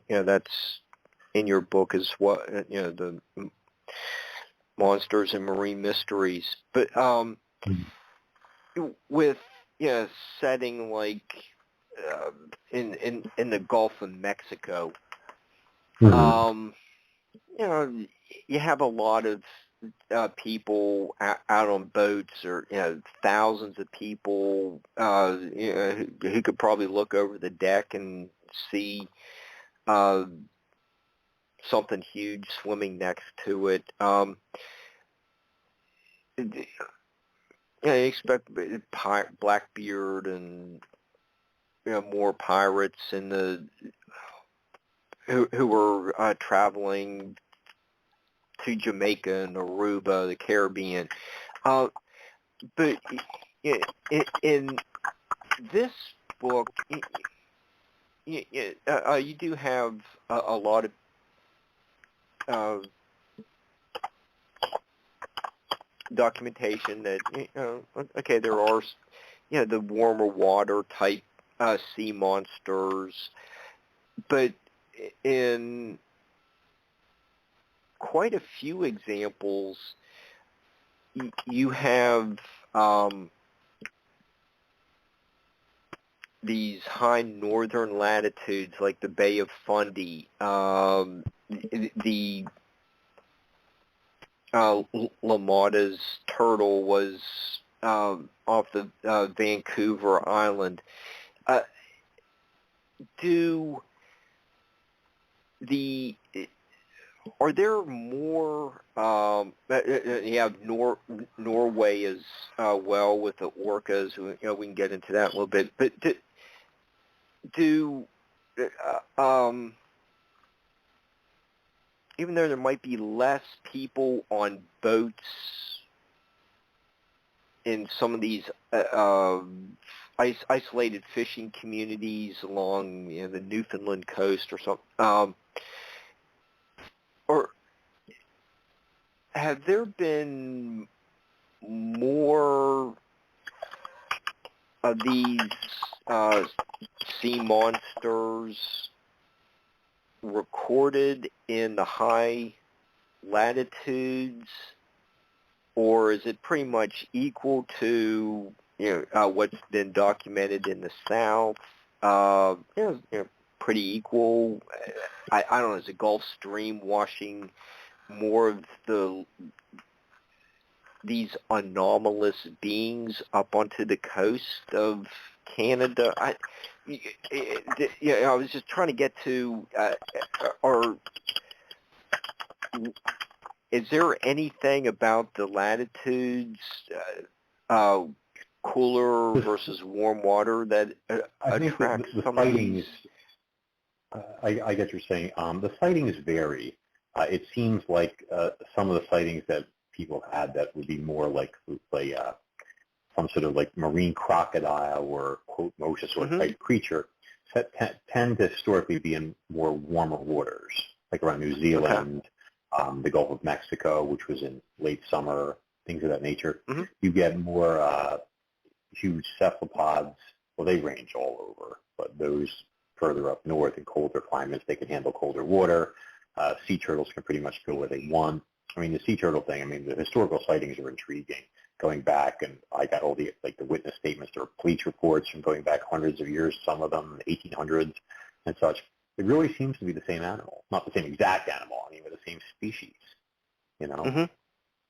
that's in your book as well. The monsters and marine mysteries, but with setting like in the Gulf of Mexico, you have a lot of people out on boats, or thousands of people who could probably look over the deck and see something huge swimming next to it. You expect Blackbeard and more pirates in the who were traveling to Jamaica and Aruba, the Caribbean. But in this book, you do have a lot of documentation that there are the warmer water type sea monsters, but in quite a few examples you have these high northern latitudes like the Bay of Fundy, the LaMotta's turtle was off the Vancouver Island. Are there more? You have Norway as well with the orcas. We can get into that a little bit. But even though there might be less people on boats in some of these isolated fishing communities along the Newfoundland coast or something, or have there been more these sea monsters recorded in the high latitudes, or is it pretty much equal to what's been documented in the south? Pretty equal. I don't know. Is the Gulf Stream washing more of these anomalous beings up onto the coast of Canada? I was just trying to get to, is there anything about the latitudes, cooler versus warm water, that attracts the some sightings, of these? I guess you're saying the sightings vary. It seems like some of the sightings that people had that would be more like some sort of like marine crocodile or quote mosasaur type creature tend to historically be in more warmer waters, like around New Zealand, the Gulf of Mexico, which was in late summer, things of that nature. You get more huge cephalopods. Well, they range all over, but those further up north in colder climates, they can handle colder water. Sea turtles can pretty much go where they want. I mean, the sea turtle thing, the historical sightings are intriguing. Going back, and I got all the witness statements, there were police reports from going back hundreds of years, some of them 1800s and such. It really seems to be the same animal. Not the same exact animal, but the same species,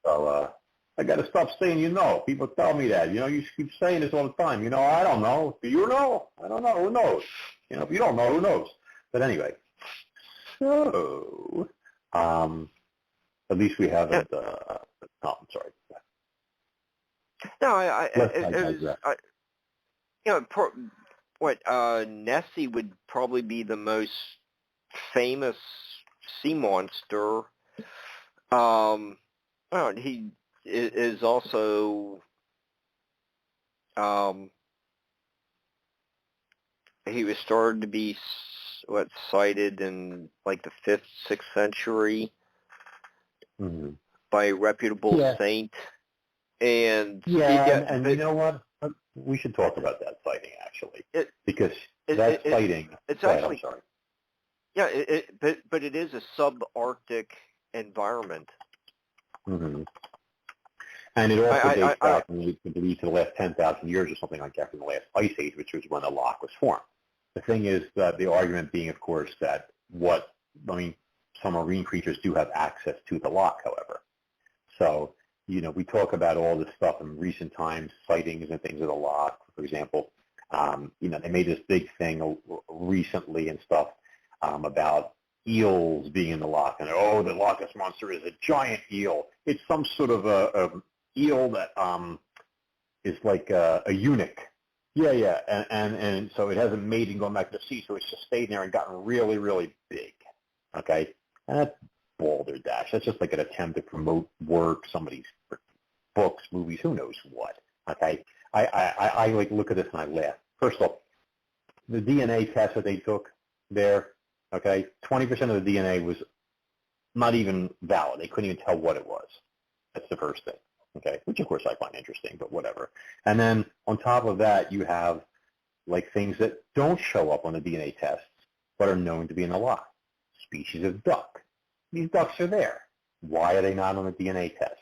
So I got to stop saying, People tell me that. You keep saying this all the time. I don't know. Do you know? I don't know. Who knows? If you don't know, who knows? But anyway, so at least we haven't. I'm sorry. No, Nessie would probably be the most famous sea monster. He is also he was started to be cited in like the 5th, 6th century by a reputable saint. And and you know what? We should talk about that sighting actually, because that sighting. It's actually. I'm sorry. Yeah, but it is a subarctic environment. And it also dates back, we believe, to the last 10,000 years or something like that, from the last ice age, which was when the loch was formed. The thing is that the argument being, of course, that some marine creatures do have access to the loch, however. So, we talk about all this stuff in recent times, sightings and things of the loch. For example, they made this big thing recently and stuff about eels being in the loch, and the Loch Ness Monster is a giant eel. It's some sort of a eel that is like a eunuch. And so it hasn't mated and gone back to the sea, so it's just stayed there and gotten really, really big. Okay, and that's balderdash. That's just like an attempt to promote work, somebody's books, movies, who knows what. Okay, I look at this and I laugh. First of all, the DNA test that they took there, okay, 20% of the DNA was not even valid. They couldn't even tell what it was. That's the first thing, okay, which of course I find interesting, but whatever. And then on top of that, you have things that don't show up on the DNA tests but are known to be in the loch. Species of duck. These ducks are there. Why are they not on the DNA test?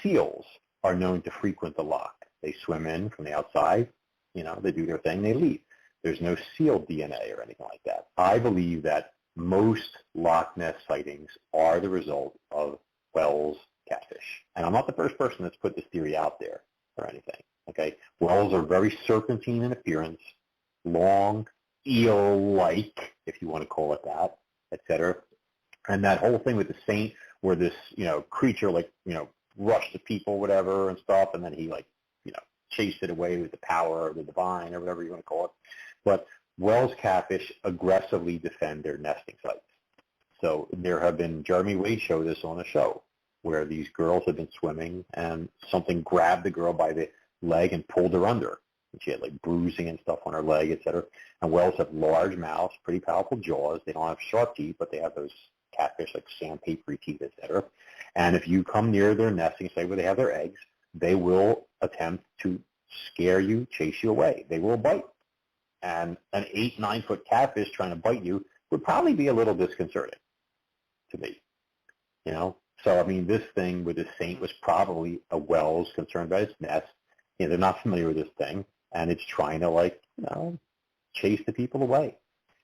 Seals are known to frequent the loch. They swim in from the outside, they do their thing, they leave. There's no seal DNA or anything like that. I believe that most Loch Ness sightings are the result of Wells catfish. And I'm not the first person that's put this theory out there or anything. Okay, Wells are very serpentine in appearance, long, eel-like, if you want to call it that, etc. And that whole thing with the saint, where this creature rushed the people, whatever, and stuff, and then he chased it away with the power of the divine or whatever you want to call it. But Wells catfish aggressively defend their nesting sites. So there have been, Jeremy Wade showed this on a show, where these girls had been swimming and something grabbed the girl by the leg and pulled her under. And she had bruising and stuff on her leg, etc. And whales have large mouths, pretty powerful jaws. They don't have sharp teeth, but they have those catfish sandpapery teeth, etc. And if you come near their nesting site where they have their eggs, they will attempt to scare you, chase you away. They will bite. And an 8-9 foot catfish trying to bite you would probably be a little disconcerting to me, you know. So I mean, this thing with the saint was probably a whale's concerned about its nest. You know, they're not familiar with this thing, and it's trying to, like, you know, chase the people away.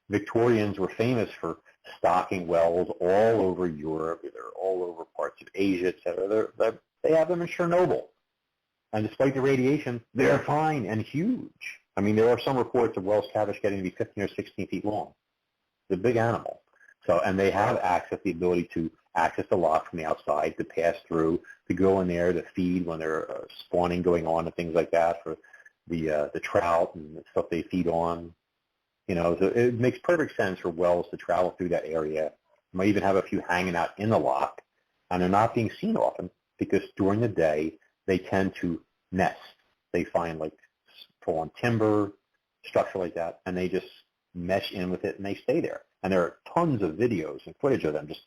Victorians were famous for stocking wells all over Europe. They're all over parts of Asia, etc. They have them in Chernobyl. And despite the radiation, they're fine and huge. I mean, there are some reports of Welsh catfish getting to be 15 or 16 feet long. It's a big animal. So, and they have access, the ability to access the loch from the outside, to pass through, to go in there, to feed when they're spawning going on and things like that for the trout and the stuff they feed on. You know, so it makes perfect sense for whales to travel through that area. You might even have a few hanging out in the loch, and they're not being seen often because during the day they tend to nest. They find, like, fallen timber, structure like that, and they just mesh in with it and they stay there. And there are tons of videos and footage of them just,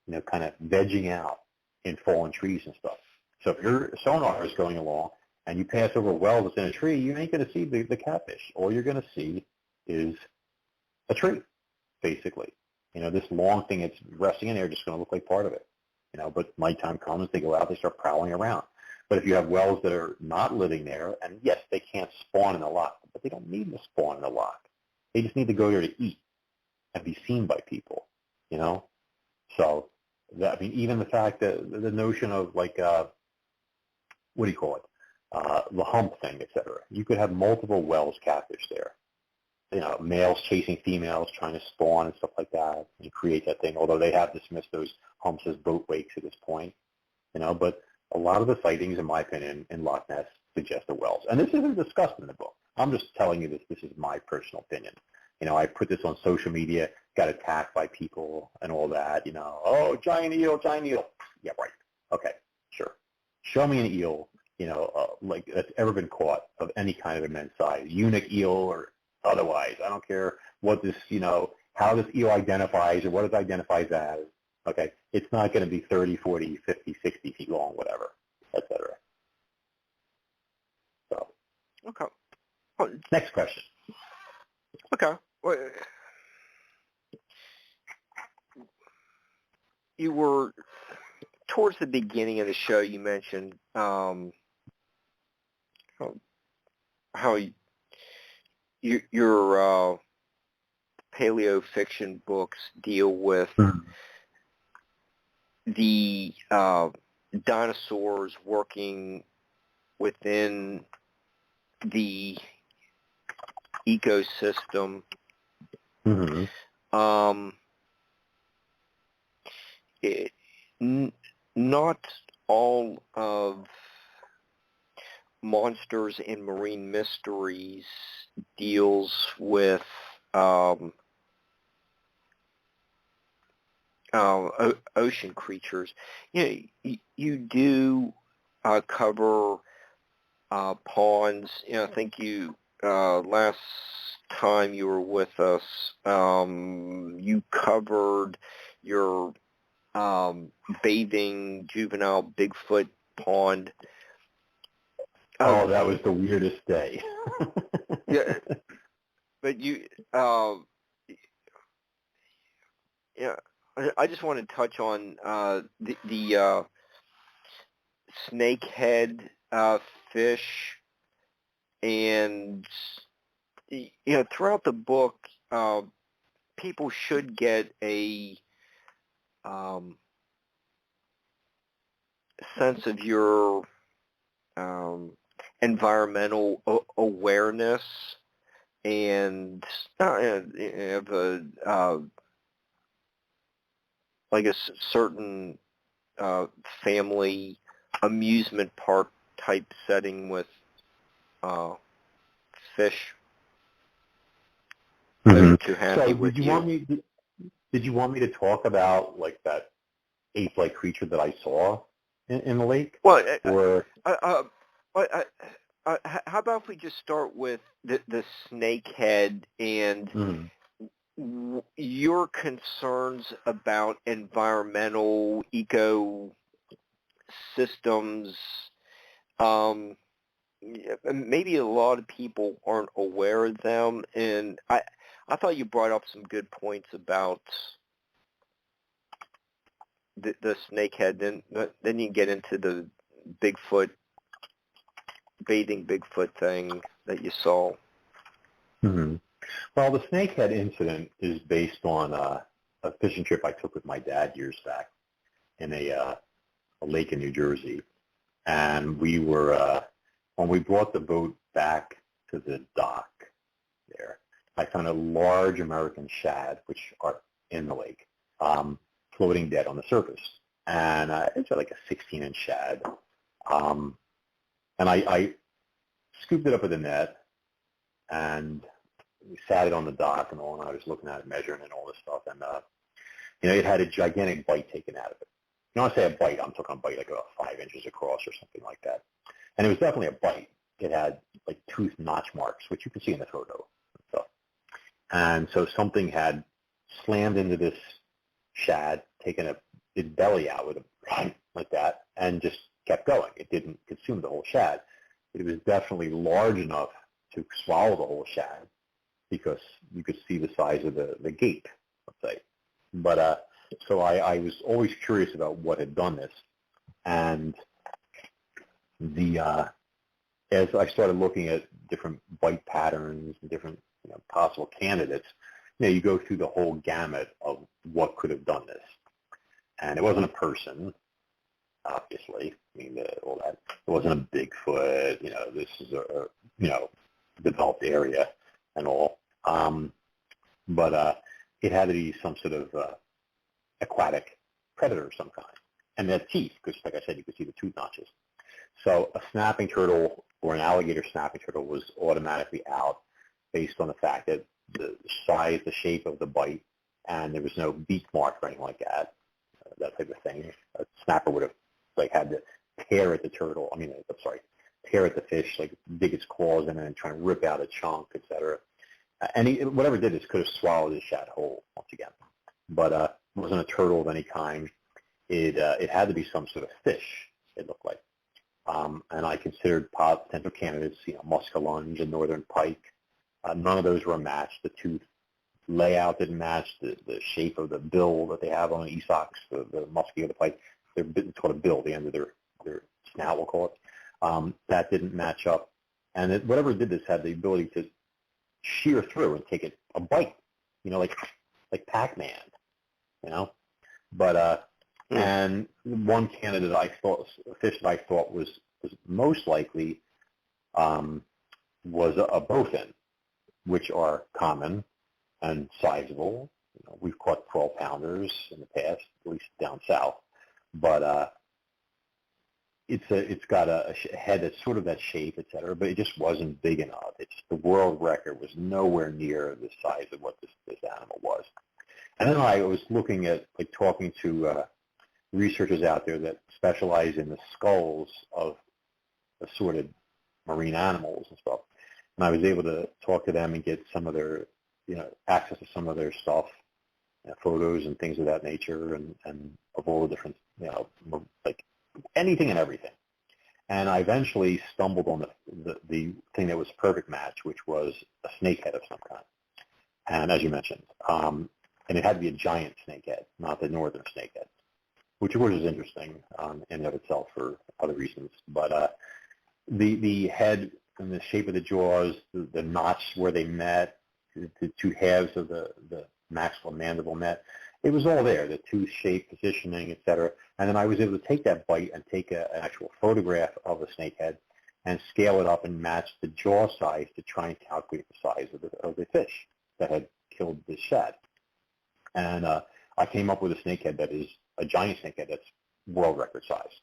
you know, kind of vegging out in fallen trees and stuff. So if your sonar is going along and you pass over a well that's in a tree, you ain't going to see the catfish. All you're going to see is a tree, basically. You know, this long thing that's resting in there is just going to look like part of it. You know, but nighttime comes, they go out, they start prowling around. But if you have wells that are not living there, and yes, they can't spawn in the loch, but they don't need to spawn in the loch. They just need to go there to eat and be seen by people, you know? So, that, I mean, even the fact that the notion of, like, what do you call it? The hump thing, et cetera. You could have multiple Wells catfish there. You know, males chasing females, trying to spawn and stuff like that, and create that thing, although they have dismissed those humps as boat wakes at this point, you know, but a lot of the sightings, in my opinion, in Loch Ness suggest the Wells. And this isn't discussed in the book. I'm just telling you this is my personal opinion. You know, I put this on social media, got attacked by people and all that, you know, oh, giant eel, giant eel. Yeah, right. Okay, sure. Show me an eel, you know, like that's ever been caught of any kind of immense size, eunuch eel or otherwise. I don't care what this, you know, how this eel identifies or what it identifies as. Okay, it's not going to be 30, 40, 50, 60 feet long, whatever, et cetera. So, Okay. Well, next question. okay. Well, you were, towards the beginning of the show, you mentioned how your paleo-fiction books deal with the dinosaurs working within the ecosystem. Mm-hmm. Not all of Monsters and Marine Mysteries deals with ocean creatures. You know, you do cover ponds. You know, I think you last time you were with us, you covered your bathing juvenile Bigfoot pond. Oh, that was the weirdest day. Yeah, but you, yeah, I just want to touch on the snakehead fish, and you know, throughout the book, people should get a sense of your environmental awareness and have a like a certain family amusement park type setting with fish. Mm-hmm. Too happy so with did you want me to talk about, like, that ape-like creature that I saw in the lake? Well, or how about if we just start with the snakehead and your concerns about environmental ecosystems, maybe a lot of people aren't aware of them, and I thought you brought up some good points about the snakehead. Then you get into the Bigfoot, bathing Bigfoot thing that you saw. Mm-hmm. Well, the snakehead incident is based on a fishing trip I took with my dad years back in a lake in New Jersey. And we were, when we brought the boat back to the dock there, I found a large American shad, which are in the lake, floating dead on the surface. And it's like a 16-inch shad. And I scooped it up with a net, and we sat it on the dock and all, and I was looking at it, measuring it and all this stuff. And, it had a gigantic bite taken out of it. When I say a bite, I'm talking a bite like about 5 inches across or something like that. And it was definitely a bite. It had like tooth notch marks, which you can see in the photo and stuff. And so something had slammed into this shad, taken its belly out with a like that, and just kept going. It didn't consume the whole shad. It was definitely large enough to swallow the whole shad because you could see the size of the gape, let's say. But so I was always curious about what had done this. And as I started looking at different bite patterns and different possible candidates, you go through the whole gamut of what could have done this. And it wasn't a person, obviously. I mean, all that. It wasn't a Bigfoot. This is a developed area and all. But it had to be some sort of aquatic predator of some kind. And it had teeth, because like I said, you could see the tooth notches. So a snapping turtle or an alligator snapping turtle was automatically out based on the fact that the size, the shape of the bite, and there was no beak mark or anything like that, that type of thing. A snapper would have had to tear at the turtle. Tear at the fish, dig its claws in it and try and rip out a chunk, etc. And whatever it did, it could have swallowed his shad whole once again. But it wasn't a turtle of any kind. It had to be some sort of fish, it looked like. And I considered potential candidates, muskellunge and northern pike. None of those were matched. The tooth layout didn't match. The shape of the bill that they have on the esox, the muskie of the pike, it's called a bill, the end of their snout, we'll call it. That didn't match up. And whatever did this had the ability to shear through and take a bite, like Pac-Man, But and one candidate a fish that I thought was most likely was a bowfin, which are common and sizable. We've caught 12-pounders in the past, at least down south. But it's got a head that's sort of that shape, et cetera, but it just wasn't big enough. The world record was nowhere near the size of what this animal was. And then I was looking at, talking to researchers out there that specialize in the skulls of assorted marine animals and stuff. And I was able to talk to them and get some of their, access to some of their stuff, photos and things of that nature, and of all the different, anything and everything. And I eventually stumbled on the thing that was a perfect match, which was a snakehead of some kind. And as you mentioned, and it had to be a giant snakehead, not the northern snakehead, which of course is interesting in and of itself for other reasons. But the head and the shape of the jaws, the notch where they met, the two halves of the maximal mandible met, it was all there, the tooth shape, positioning, et cetera. And then I was able to take that bite and take an actual photograph of the snakehead and scale it up and match the jaw size to try and calculate the size of the fish that had killed this shad. And I came up with a snakehead that is a giant snakehead that's world record size.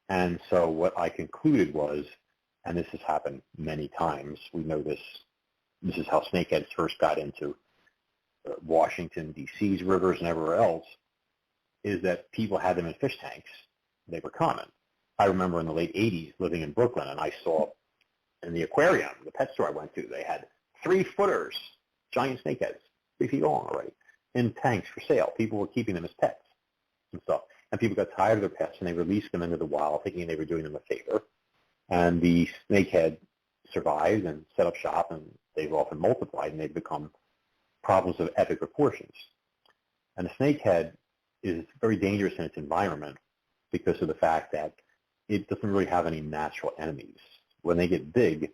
And so what I concluded was, and this has happened many times, we know this is how snakeheads first got into Washington, D.C.'s rivers and everywhere else, is that people had them in fish tanks. They were common. I remember in the late 80s living in Brooklyn, and I saw in the aquarium, the pet store I went to, they had 3-footers, giant snakeheads, 3 feet long already, in tanks for sale. People were keeping them as pets and stuff. And people got tired of their pets, and they released them into the wild, thinking they were doing them a favor. And the snakehead survived and set up shop, and they've often multiplied, and they've become problems of epic proportions. And the snakehead is very dangerous in its environment because of the fact that it doesn't really have any natural enemies. When they get big,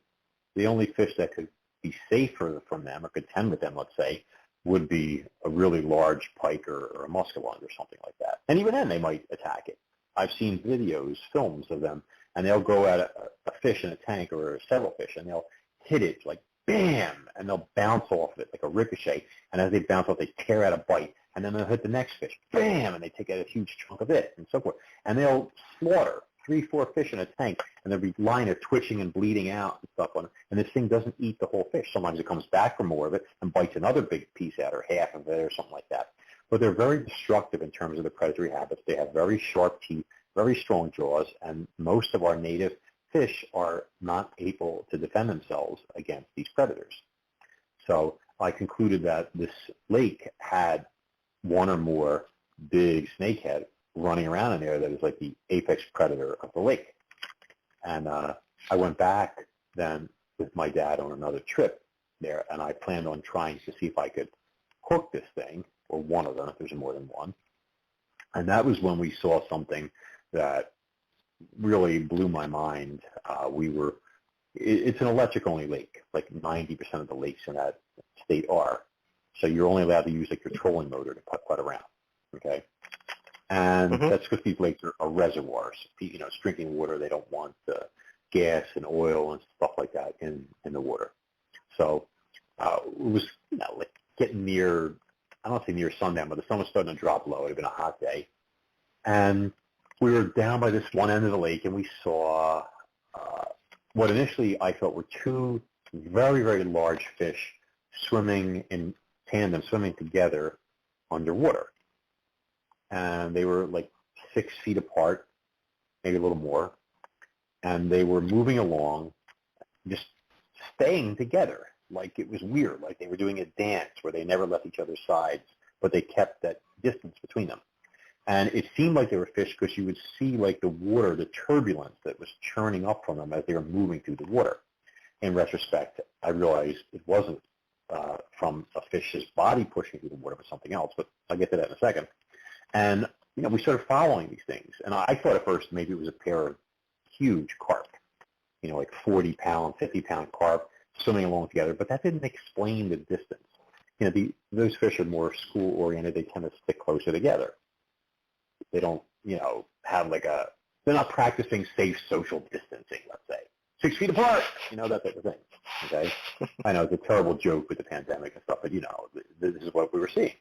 the only fish that could be safer from them or contend with them, let's say, would be a really large pike or a muskellunge or something like that. And even then, they might attack it. I've seen videos, films of them, and they'll go at a fish in a tank or several fish, and they'll hit it like bam, and they'll bounce off it like a ricochet. And as they bounce off, they tear out a bite, and then they'll hit the next fish, bam, and they take out a huge chunk of it, and so forth. And they'll slaughter 3-4 fish in a tank, and there'll be line of twitching and bleeding out and stuff on it. And this thing doesn't eat the whole fish. Sometimes it comes back for more of it and bites another big piece out or half of it or something like that. But they're very destructive in terms of the predatory habits. They have very sharp teeth, very strong jaws, and most of our native fish are not able to defend themselves against these predators. So I concluded that this lake had one or more big snakehead running around in there that is like the apex predator of the lake. And I went back then with my dad on another trip there, and I planned on trying to see if I could hook this thing, or one of them, if there's more than one. And that was when we saw something that really blew my mind. It's an electric-only lake. Like 90% of the lakes in that state are. So you're only allowed to use like your trolling motor to putt around, okay? And that's because these lakes are reservoirs. You know, it's drinking water. They don't want gas and oil and stuff like that in the water. So it was, you know, like getting near, I don't want to say near sundown, but the sun was starting to drop low. It had been a hot day. And we were down by this one end of the lake, and we saw what initially I thought were two very, very large fish swimming in tandem, swimming together underwater. And they were like 6 feet apart, maybe a little more. And they were moving along, just staying together. Like it was weird, like they were doing a dance where they never left each other's sides, but they kept that distance between them. And it seemed like they were fish because you would see like the water, the turbulence that was churning up from them as they were moving through the water. In retrospect, I realized it wasn't from a fish's body pushing through the water, but something else. But I'll get to that in a second. And, you know, we started following these things. And I thought at first maybe it was a pair of huge carp, you know, like 40-pound, 50-pound carp swimming along together. But that didn't explain the distance. You know, those fish are more school-oriented. They tend to stick closer together. They don't, you know, have like they're not practicing safe social distancing, let's say. 6 feet apart, you know, that type of thing, okay? I know it's a terrible joke with the pandemic and stuff, but, you know, this is what we were seeing.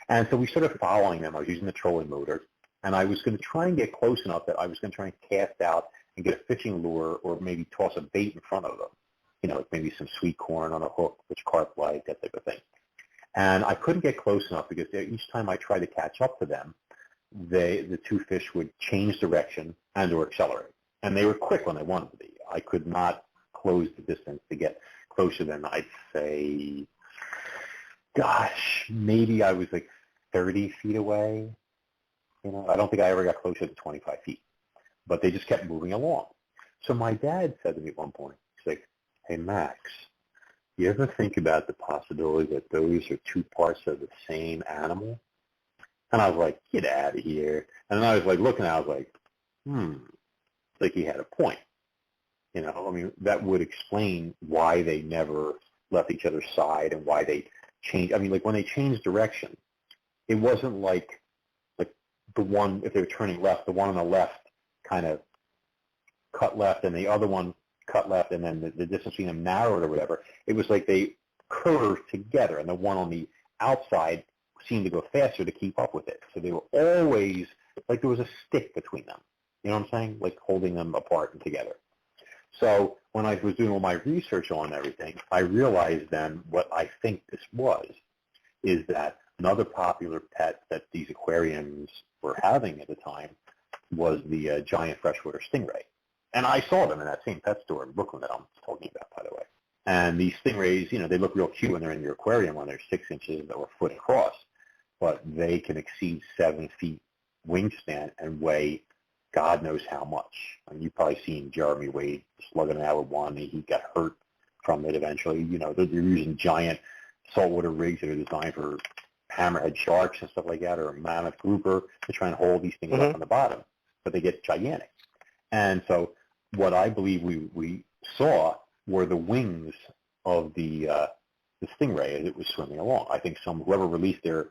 And so we started following them. I was using the trolling motor, and I was going to try and get close enough that I was going to try and cast out and get a fishing lure or maybe toss a bait in front of them, you know, like maybe some sweet corn on a hook, which carp like, that type of thing. And I couldn't get close enough because each time I tried to catch up to them, the two fish would change direction and or accelerate. And they were quick when they wanted to be. I could not close the distance to get closer than, I'd say, gosh, maybe I was like 30 feet away. You know, I don't think I ever got closer to 25 feet. But they just kept moving along. So my dad said to me at one point, he's like, hey, Max, you ever think about the possibility that those are two parts of the same animal? And I was like, get out of here. And then I was like looking, I was like, like he had a point. You know, I mean, that would explain why they never left each other's side and why they changed. I mean, like when they changed direction, it wasn't like the one, if they were turning left, the one on the left kind of cut left and the other one cut left and then the distance between them narrowed or whatever. It was like they curved together and the one on the outside seemed to go faster to keep up with it. So they were always, like there was a stick between them. You know what I'm saying? Like holding them apart and together. So when I was doing all my research on everything, I realized then what I think this was is that another popular pet that these aquariums were having at the time was the giant freshwater stingray. And I saw them in that same pet store in Brooklyn that I'm talking about, by the way. And these stingrays, you know, they look real cute when they're in your aquarium when they're 6 inches or a foot across, but they can exceed 7 feet wingspan and weigh God knows how much. I mean, you've probably seen Jeremy Wade slugging it out with one. He got hurt from it eventually. You know, they're using giant saltwater rigs that are designed for hammerhead sharks and stuff like that, or a mammoth grouper to try and hold these things up on the bottom, but they get gigantic. And so what I believe we saw were the wings of the stingray as it was swimming along. I think whoever released their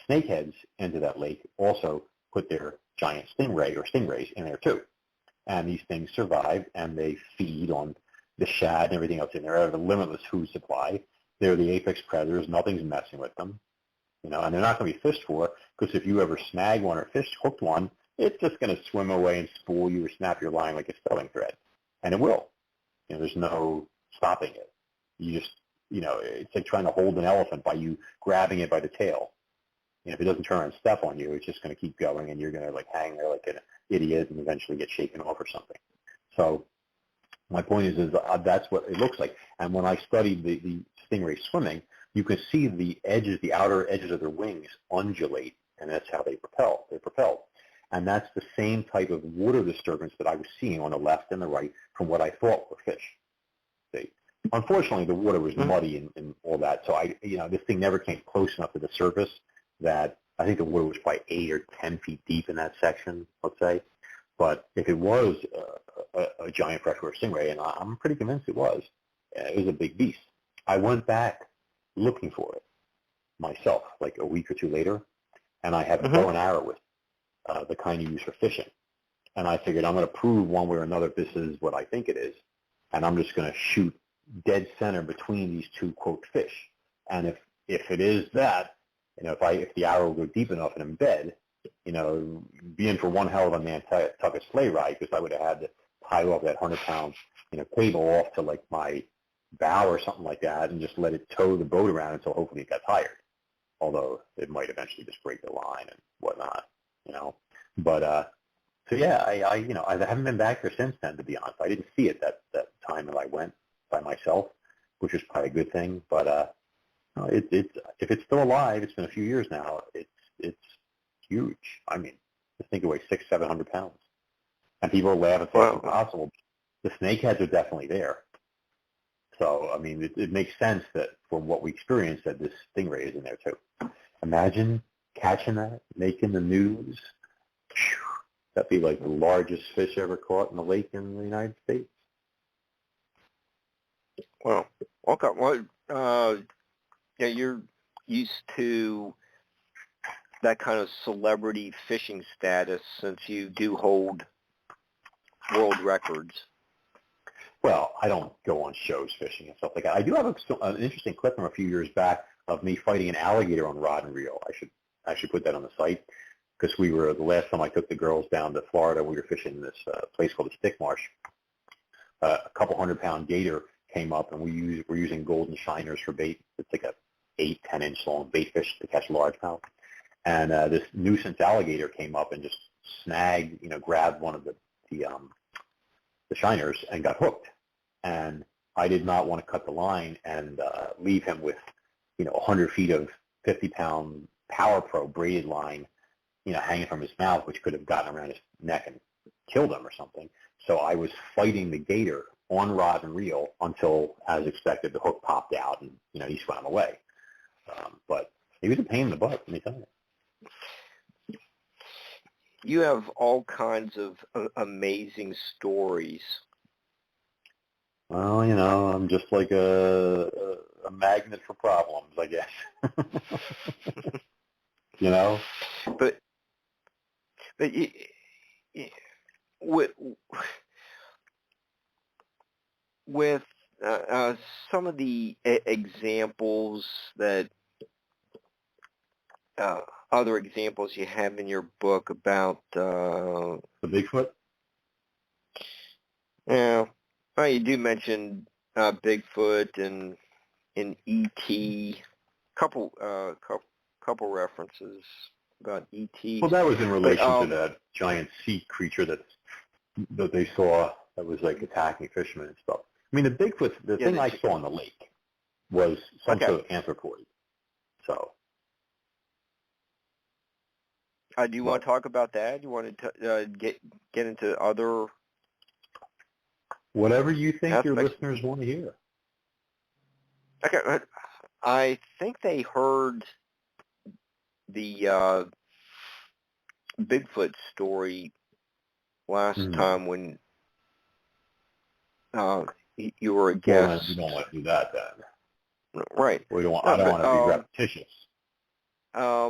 snakeheads into that lake also put their giant stingray or stingrays in there too. And these things survive, and they feed on the shad and everything else in there. They have a limitless food supply. They're the apex predators. Nothing's messing with them. You know, and they're not going to be fished for, because if you ever snag one or hooked one, it's just going to swim away and spool you or snap your line like a spelling thread. And it will. You know, there's no stopping it. You just, you know, it's like trying to hold an elephant by you grabbing it by the tail. You know, if it doesn't turn and step on you, it's just going to keep going, and you're going to like hang there like an idiot and eventually get shaken off or something. So my point is that's what it looks like. And when I studied the stingray swimming, you can see the edges, the outer edges of their wings undulate, and that's how they propel. They're propelled. And that's the same type of water disturbance that I was seeing on the left and the right from what I thought were fish. See? Unfortunately, the water was muddy and all that, so this thing never came close enough to the surface that I think the water was probably 8 or 10 feet deep in that section, let's say. But if it was a giant freshwater stingray, and I'm pretty convinced it was a big beast. I went back looking for it myself, like a week or two later, and I had a bow and arrow with the kind you use for fishing. And I figured I'm going to prove one way or another if this is what I think it is, and I'm just going to shoot dead center between these two, quote, fish. And if it is that, you know, if the arrow will go deep enough and embed, you know, be in for one hell of a Nantucket sleigh ride, because I would have had to tie off that 100-pound, you know, cable off to like my bow or something like that, and just let it tow the boat around until hopefully it got tired. Although it might eventually just break the line and whatnot, you know. But so yeah, I haven't been back there since then, to be honest. I didn't see it that time that I went by myself, which was probably a good thing. But if it's still alive, it's been a few years now. It's huge. I mean, this thing weighs 600-700 pounds, and people laugh and say it's impossible. The snakeheads are definitely there. So I mean, it makes sense that from what we experienced, that this stingray is in there too. Imagine catching that, making the news. That'd be like the largest fish ever caught in a lake in the United States. Well, okay. Well, yeah, you're used to that kind of celebrity fishing status since you do hold world records. Well, I don't go on shows fishing and stuff like that. I do have an interesting clip from a few years back of me fighting an alligator on rod and reel. I should put that on the site, because the last time I took the girls down to Florida, we were fishing this place called the Stick Marsh. A couple 100-pound gator came up, and we're using golden shiners for bait. It's like a 8-10 inch long bait fish to catch largemouth. And this nuisance alligator came up and just grabbed one of the shiners and got hooked. And I did not want to cut the line and leave him with, 100 feet of 50-pound Power Pro braided line, hanging from his mouth, which could have gotten around his neck and killed him or something. So I was fighting the gator on rod and reel until, as expected, the hook popped out and, he swam away. But he was a pain in the butt, let me tell you. You have all kinds of amazing stories. Well, I'm just like a magnet for problems, I guess. But with some of the examples that other examples you have in your book about the Bigfoot? Yeah. Well, you do mention Bigfoot and E.T. Couple references about E.T. Well, that was in relation to that giant sea creature that they saw that was like attacking fishermen and stuff. I mean, the Bigfoot, the thing I saw in the lake was some sort of anthropoid. So. Do you want to talk about that? Do you want to get into other whatever you think aspects? your listeners want to hear. Okay, I think they heard the Bigfoot story last time when you were a guest. Well, we don't want to do that then. Right. We don't. I don't want to be repetitious. I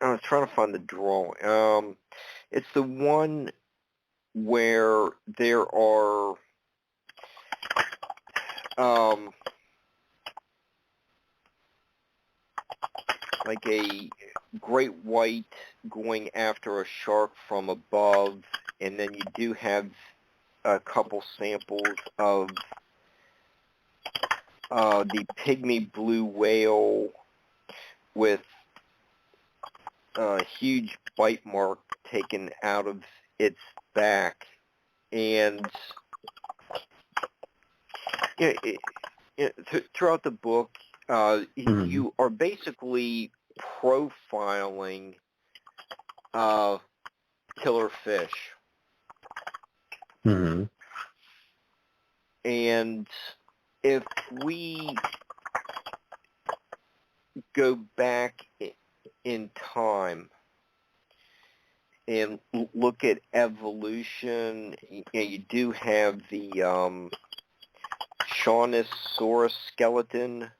was trying to find the drawing. It's the one where there are like a great white going after a shark from above, and then you do have a couple samples of the pygmy blue whale with a huge bite mark taken out of its back. And throughout the book, you are basically profiling killer fish. And if we go back in time and look at evolution, you do have the Shawnosaurus skeleton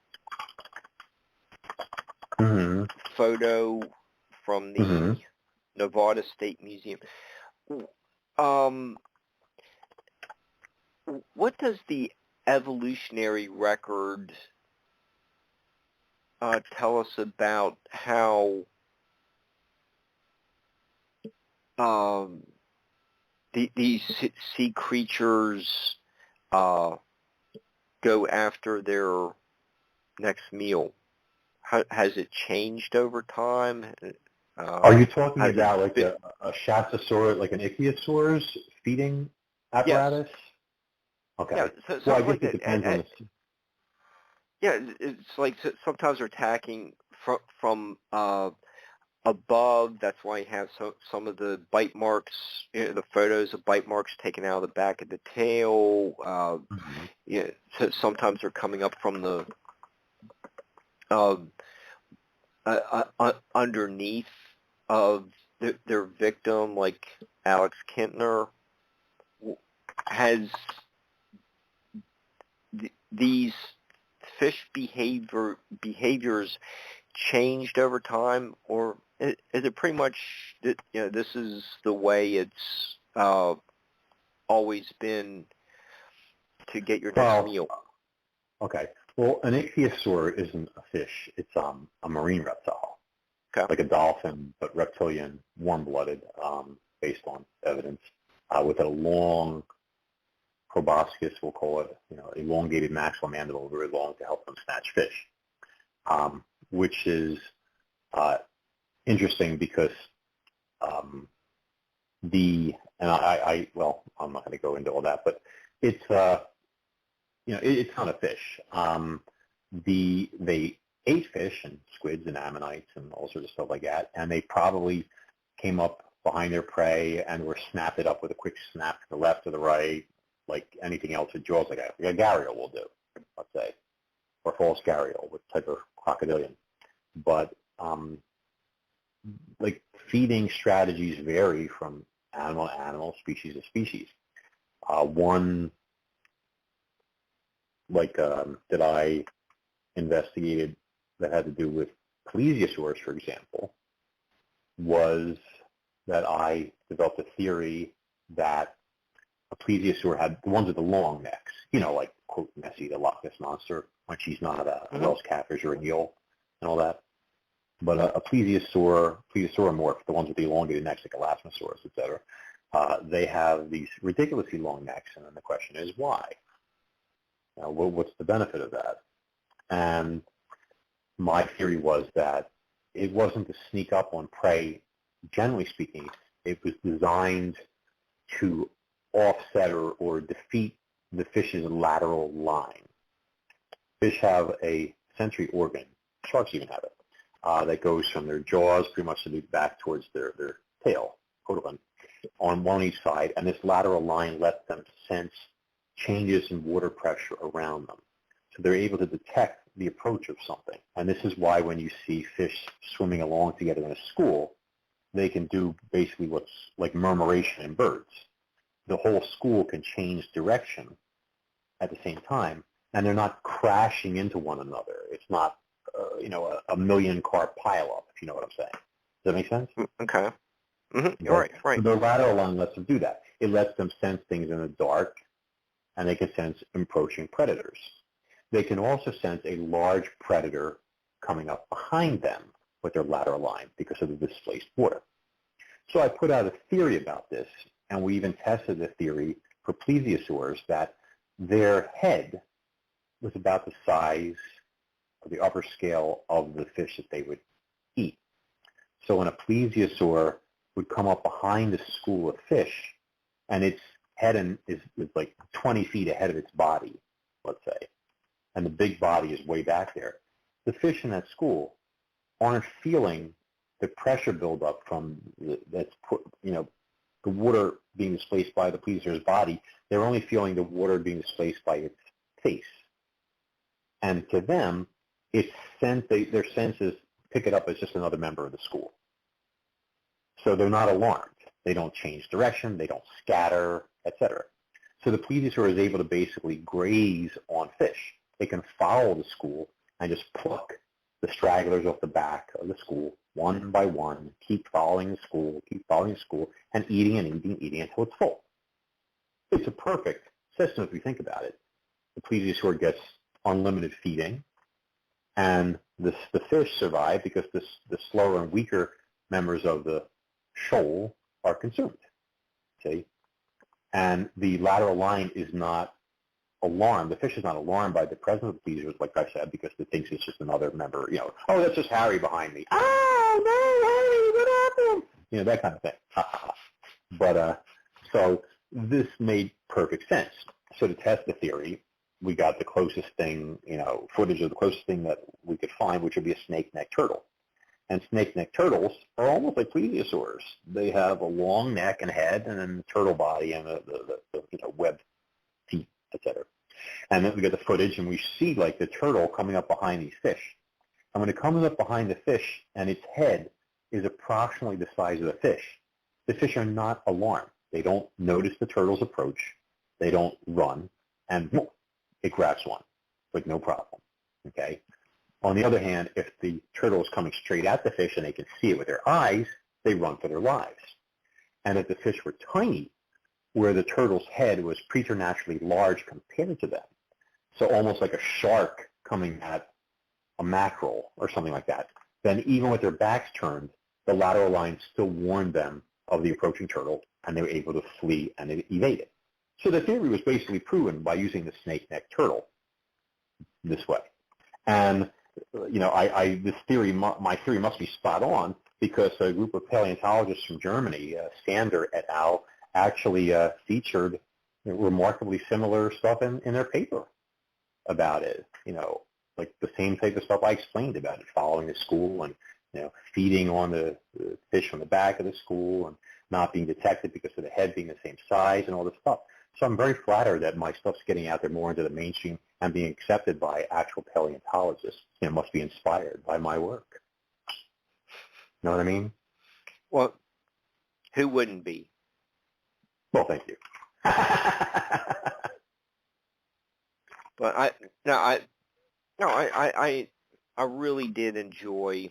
photo from the Nevada State Museum. What does the evolutionary record tell us about how these sea creatures go after their next meal? Has it changed over time? Are you talking about like a Shattosaurus, like an ichthyosaurus feeding apparatus? Yes. Okay. Yeah, so I guess it depends on the... Yeah, it's like sometimes they're attacking from above. That's why you have some of the bite marks, the photos of bite marks taken out of the back of the tail. So sometimes they're coming up from the underneath of their victim, like Alex Kintner. Has these fish behaviors changed over time, or is it pretty much this is the way it's always been to get your next meal? Okay. Well, an ichthyosaur isn't a fish. It's a marine reptile, like a dolphin, but reptilian, warm-blooded, based on evidence, with a long proboscis, we'll call it, elongated maxilla mandible, very long to help them snatch fish, which is interesting because I'm not going to go into all that, but it's it's not a fish. They ate fish and squids and ammonites and all sorts of stuff like that, and they probably came up behind their prey and were snapped it up with a quick snap to the left or the right, like anything else with jaws, like a gharial will do, let's say, or false gharial, with type of crocodilian. But like feeding strategies vary from animal to animal, species to species. One that I investigated that had to do with plesiosaurs, for example, was that I developed a theory that a plesiosaur had the ones with the long necks, like, quote, Nessie, the Loch Ness Monster, when she's not a Welsh catfish or an eel and all that. But a plesiosauromorph, the ones with the elongated necks, like Elasmosaurus, et cetera, they have these ridiculously long necks, and then the question is why? What's the benefit of that? And my theory was that it wasn't to sneak up on prey, generally speaking. It was designed to offset or defeat the fish's lateral line. Fish have a sensory organ, sharks even have it, that goes from their jaws pretty much to the back towards their tail, otolin, on one each side, and this lateral line lets them sense changes in water pressure around them. So they're able to detect the approach of something. And this is why when you see fish swimming along together in a school, they can do basically what's like murmuration in birds. The whole school can change direction at the same time, and they're not crashing into one another. It's not, a million-car pileup, if you know what I'm saying. Does that make sense? Okay. Mm-hmm. Okay. Right. So the lateral line lets them do that. It lets them sense things in the dark, and they can sense approaching predators. They can also sense a large predator coming up behind them with their lateral line because of the displaced water. So I put out a theory about this, and we even tested the theory for plesiosaurs that their head was about the size of the upper scale of the fish that they would eat. So when a plesiosaur would come up behind a school of fish, and its head is like 20 feet ahead of its body, let's say, and the big body is way back there, the fish in that school aren't feeling the pressure buildup from the water being displaced by the plesiosaur's body. They're only feeling the water being displaced by its face. And to them, their senses pick it up as just another member of the school. So they're not alarmed. They don't change direction. They don't scatter, etc. So the plesiosaur is able to basically graze on fish. They can follow the school and just pluck the stragglers off the back of the school one by one, keep following the school, and eating until it's full. It's a perfect system if you think about it. The plesiosaur gets unlimited feeding, and the fish survive because the slower and weaker members of the shoal are consumed. See? And the lateral line is not alarmed. The fish is not alarmed by the presence of the plesiosaurs, like I said, because it thinks it's just another member. Oh, that's just Harry behind me. Oh, no, Harry, what happened? That kind of thing. But so this made perfect sense. So to test the theory, we got the closest thing, footage of the closest thing that we could find, which would be a snake-necked turtle. And snake-necked turtles are almost like plesiosaurs. They have a long neck and head, and then the turtle body and the webbed feet, etc. And then we get the footage, and we see like the turtle coming up behind these fish. And when it comes up behind the fish, and its head is approximately the size of the fish are not alarmed. They don't notice the turtle's approach. They don't run, and it grabs one, like no problem. Okay. On the other hand, if the turtle is coming straight at the fish and they can see it with their eyes, they run for their lives. And if the fish were tiny, where the turtle's head was preternaturally large compared to them, so almost like a shark coming at a mackerel or something like that, then even with their backs turned, the lateral line still warned them of the approaching turtle, and they were able to flee and evade it. So the theory was basically proven by using the snake-necked turtle this way. And my theory must be spot on because a group of paleontologists from Germany, Sander et al., actually featured remarkably similar stuff in their paper about it. Like the same type of stuff I explained about it, following the school and feeding on the fish from the back of the school and not being detected because of the head being the same size and all this stuff. So I'm very flattered that my stuff's getting out there more into the mainstream and being accepted by actual paleontologists. It must be inspired by my work. Know what I mean? Well, who wouldn't be? Well, thank you. But I really did enjoy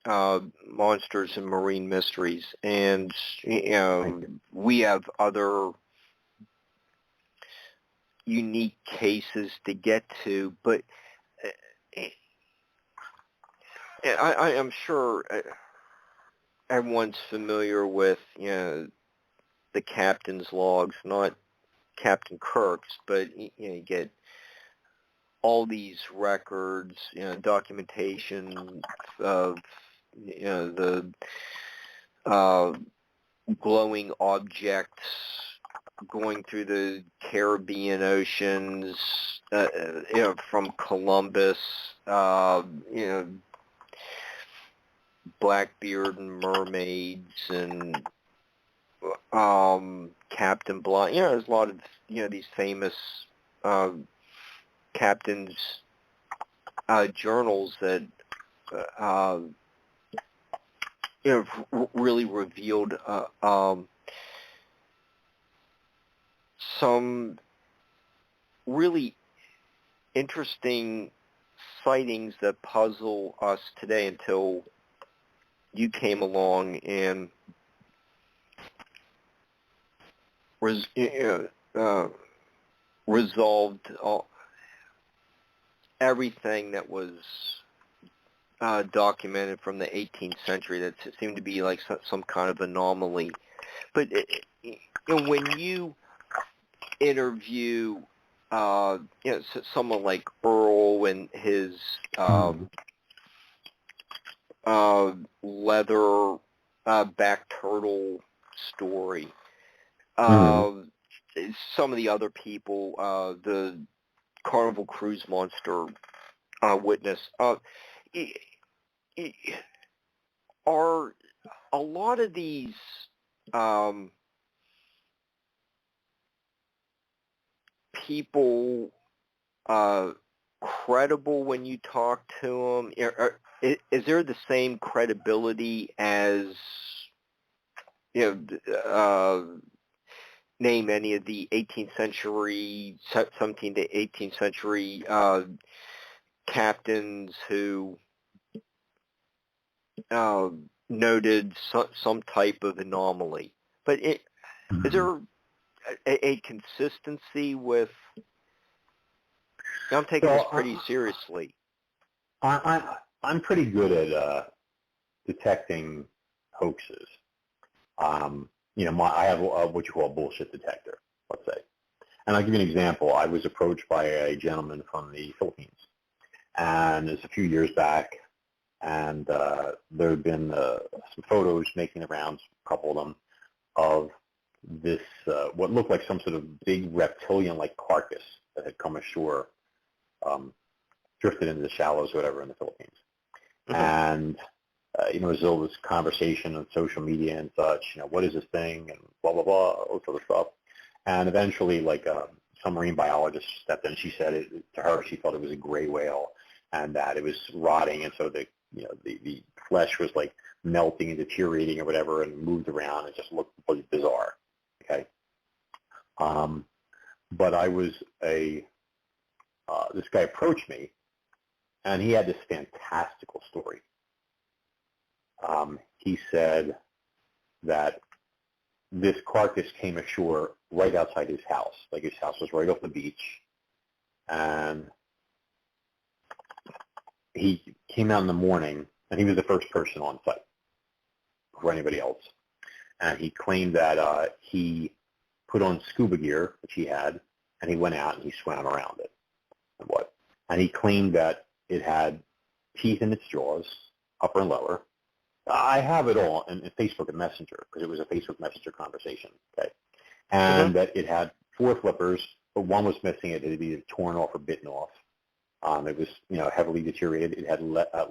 Monsters and Marine Mysteries, and we have other unique cases to get to, but I am sure everyone's familiar with the captain's logs, not Captain Kirk's, but you get all these records, documentation of the glowing objects going through the Caribbean oceans, from Columbus, Blackbeard and mermaids and Captain Blind. There's a lot of these famous captains' journals that really revealed some really interesting sightings that puzzle us today until you came along and resolved everything that was documented from the 18th century that seemed to be like some kind of anomaly. But when you interview someone like Earl and his leather back turtle story, some of the other people, the Carnival Cruise Monster witness, are a lot of these people credible when you talk to them? Is there the same credibility as, name any of the 18th century, 17th to 18th century captains who noted some type of anomaly? But is there a consistency with? I'm taking this pretty seriously. I'm pretty good at detecting hoaxes. I have what you call a bullshit detector, let's say. And I'll give you an example. I was approached by a gentleman from the Philippines, and it's a few years back, and there had been some photos making the rounds, a couple of them, of this, what looked like some sort of big reptilian-like carcass that had come ashore, drifted into the shallows or whatever in the Philippines. Mm-hmm. And, there's all this conversation on social media and such, what is this thing, and blah, blah, blah, all this other stuff. And eventually, some marine biologist stepped in, and she said to her, she thought it was a gray whale, and that it was rotting, and so the flesh was like melting and deteriorating or whatever, and moved around. It just looked bizarre. Okay. But I was this guy approached me, and he had this fantastical story. He said that this carcass came ashore right outside his house. Like, his house was right off the beach, and he came out in the morning, and he was the first person on site before anybody else. And he claimed that he put on scuba gear, which he had, and he went out and he swam around it. And he claimed that it had teeth in its jaws, upper and lower. I have it all in Facebook and Messenger, because it was a Facebook Messenger conversation. Okay, and that it had 4 flippers, but one was missing. It had either torn off or bitten off. It was, heavily deteriorated. It had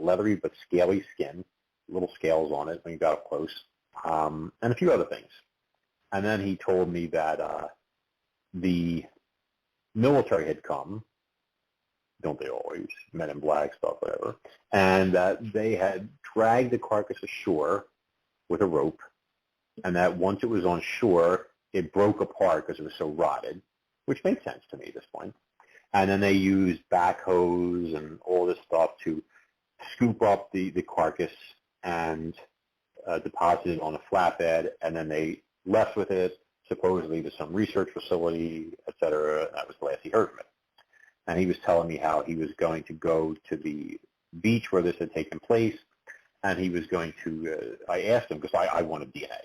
leathery but scaly skin, little scales on it when you got up close, and a few other things. And then he told me that the military had come, don't they always, Men in Black stuff, whatever, and that they had dragged the carcass ashore with a rope, and that once it was on shore, it broke apart because it was so rotted, which made sense to me at this point. And then they used backhoes and all this stuff to scoop up the carcass and deposit it on a flatbed, and then they left with it, supposedly to some research facility, et cetera. That was the last he heard of it. And he was telling me how he was going to go to the beach where this had taken place, and he was going to, I asked him, because I wanted DNA.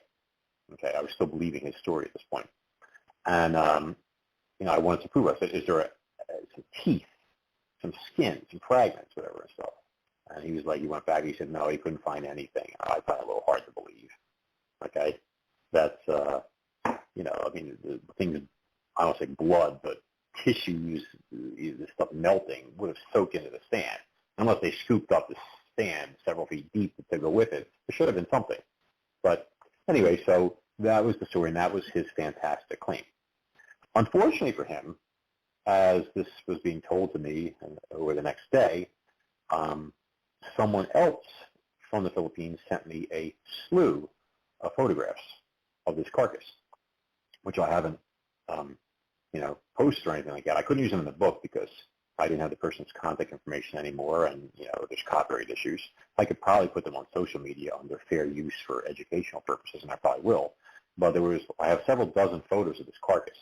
Okay, I was still believing his story at this point. And, I wanted to prove it. I said, is there some teeth, some skin, some fragments, whatever and stuff? And he was like, he went back, he said, no, he couldn't find anything. I found it a little hard to believe. Okay, that's, I mean, the things, I don't say blood, but tissues, the stuff melting would have soaked into the sand. Unless they scooped up the sand several feet deep to go with it. There should have been something. But anyway, so that was the story, and that was his fantastic claim. Unfortunately for him, as this was being told to me over the next day, someone else from the Philippines sent me a slew of photographs of this carcass, which I haven't, posted or anything like that. I couldn't use them in the book because I didn't have the person's contact information anymore, and, there's copyright issues. I could probably put them on social media under fair use for educational purposes, and I probably will. But I have several dozen photos of this carcass.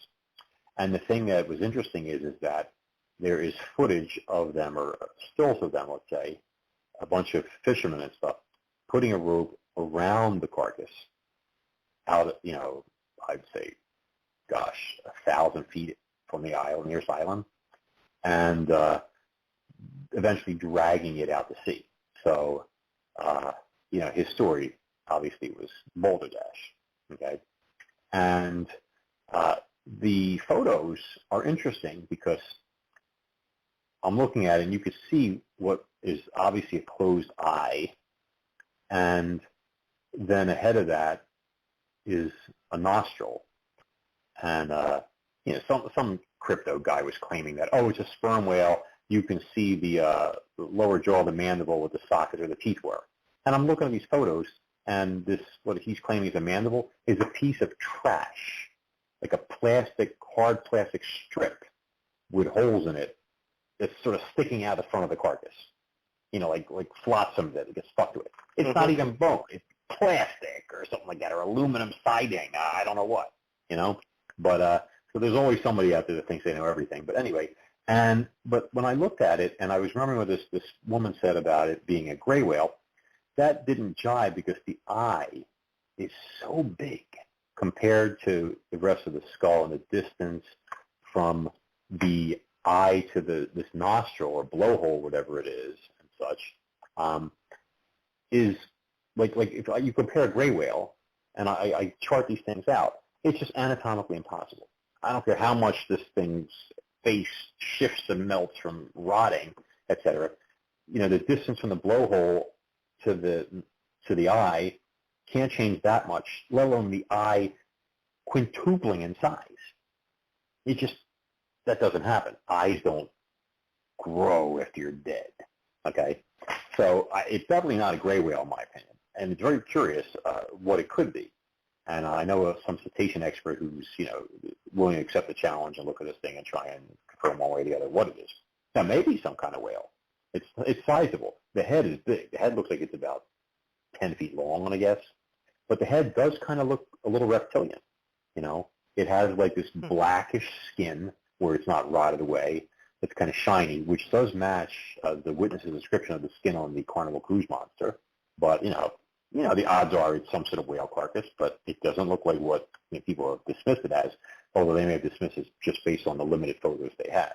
And the thing that was interesting is that there is footage of them, or stills of them, let's say, a bunch of fishermen and stuff, putting a rope around the carcass out, I'd say, 1,000 feet from the nearest island, and eventually dragging it out to sea. So, his story obviously was Boulder Dash, okay? And the photos are interesting because I'm looking at it, and you can see what is obviously a closed eye, and then ahead of that is a nostril. And, some crypto guy was claiming that, it's a sperm whale. You can see the lower jaw of the mandible with the socket or the teeth were. And I'm looking at these photos, and this, what he's claiming is a mandible, is a piece of trash, like a hard plastic strip with holes in it that's sort of sticking out the front of the carcass. Like flotsam that gets stuck to it. It's not even bone. It's plastic or something like that, or aluminum siding. I don't know what, But so there's always somebody out there that thinks they know everything. But anyway, but when I looked at it, and I was remembering what this woman said about it being a gray whale, that didn't jive because the eye is so big compared to the rest of the skull, and the distance from the eye to this nostril or blowhole, whatever it is, and such, is like if you compare a gray whale, and I chart these things out, it's just anatomically impossible. I don't care how much this thing's face shifts and melts from rotting, et cetera. The distance from the blowhole to the eye can't change that much, let alone the eye quintupling in size. That doesn't happen. Eyes don't grow after you're dead, okay? So it's definitely not a gray whale, in my opinion. And it's very curious what it could be. And I know some cetacean expert who's, willing to accept the challenge and look at this thing and try and confirm one way or the other what it is. Now, maybe some kind of whale. It's sizable. The head is big. The head looks like it's about 10 feet long, I guess. But the head does kind of look a little reptilian, It has like this blackish skin where it's not rotted away. It's kind of shiny, which does match the witness's description of the skin on the Carnival Cruise Monster. But, the odds are it's some sort of whale carcass, but it doesn't look like what people have dismissed it as, although they may have dismissed it just based on the limited photos they had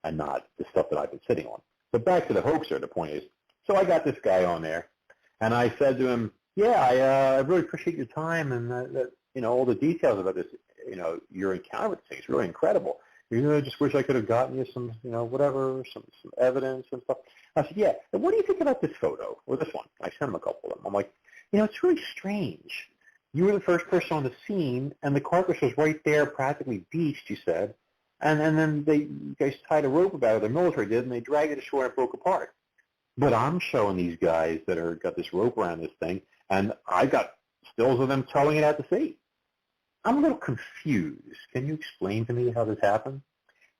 and not the stuff that I've been sitting on. But back to the hoaxer, the point is, so I got this guy on there, and I said to him, I really appreciate your time and all the details about this, your encounter with this thing. It's really incredible. I just wish I could have gotten you some, whatever, some evidence and stuff. I said, yeah. And what do you think about this photo or this one? I sent him a couple of them. I'm like, it's really strange. You were the first person on the scene, and the carcass was right there, practically beached, you said. And then you guys tied a rope about it, the military did, and they dragged it ashore and it broke apart. But I'm showing these guys that got this rope around this thing, and I got stills of them towing it out to sea. I'm a little confused. Can you explain to me how this happened?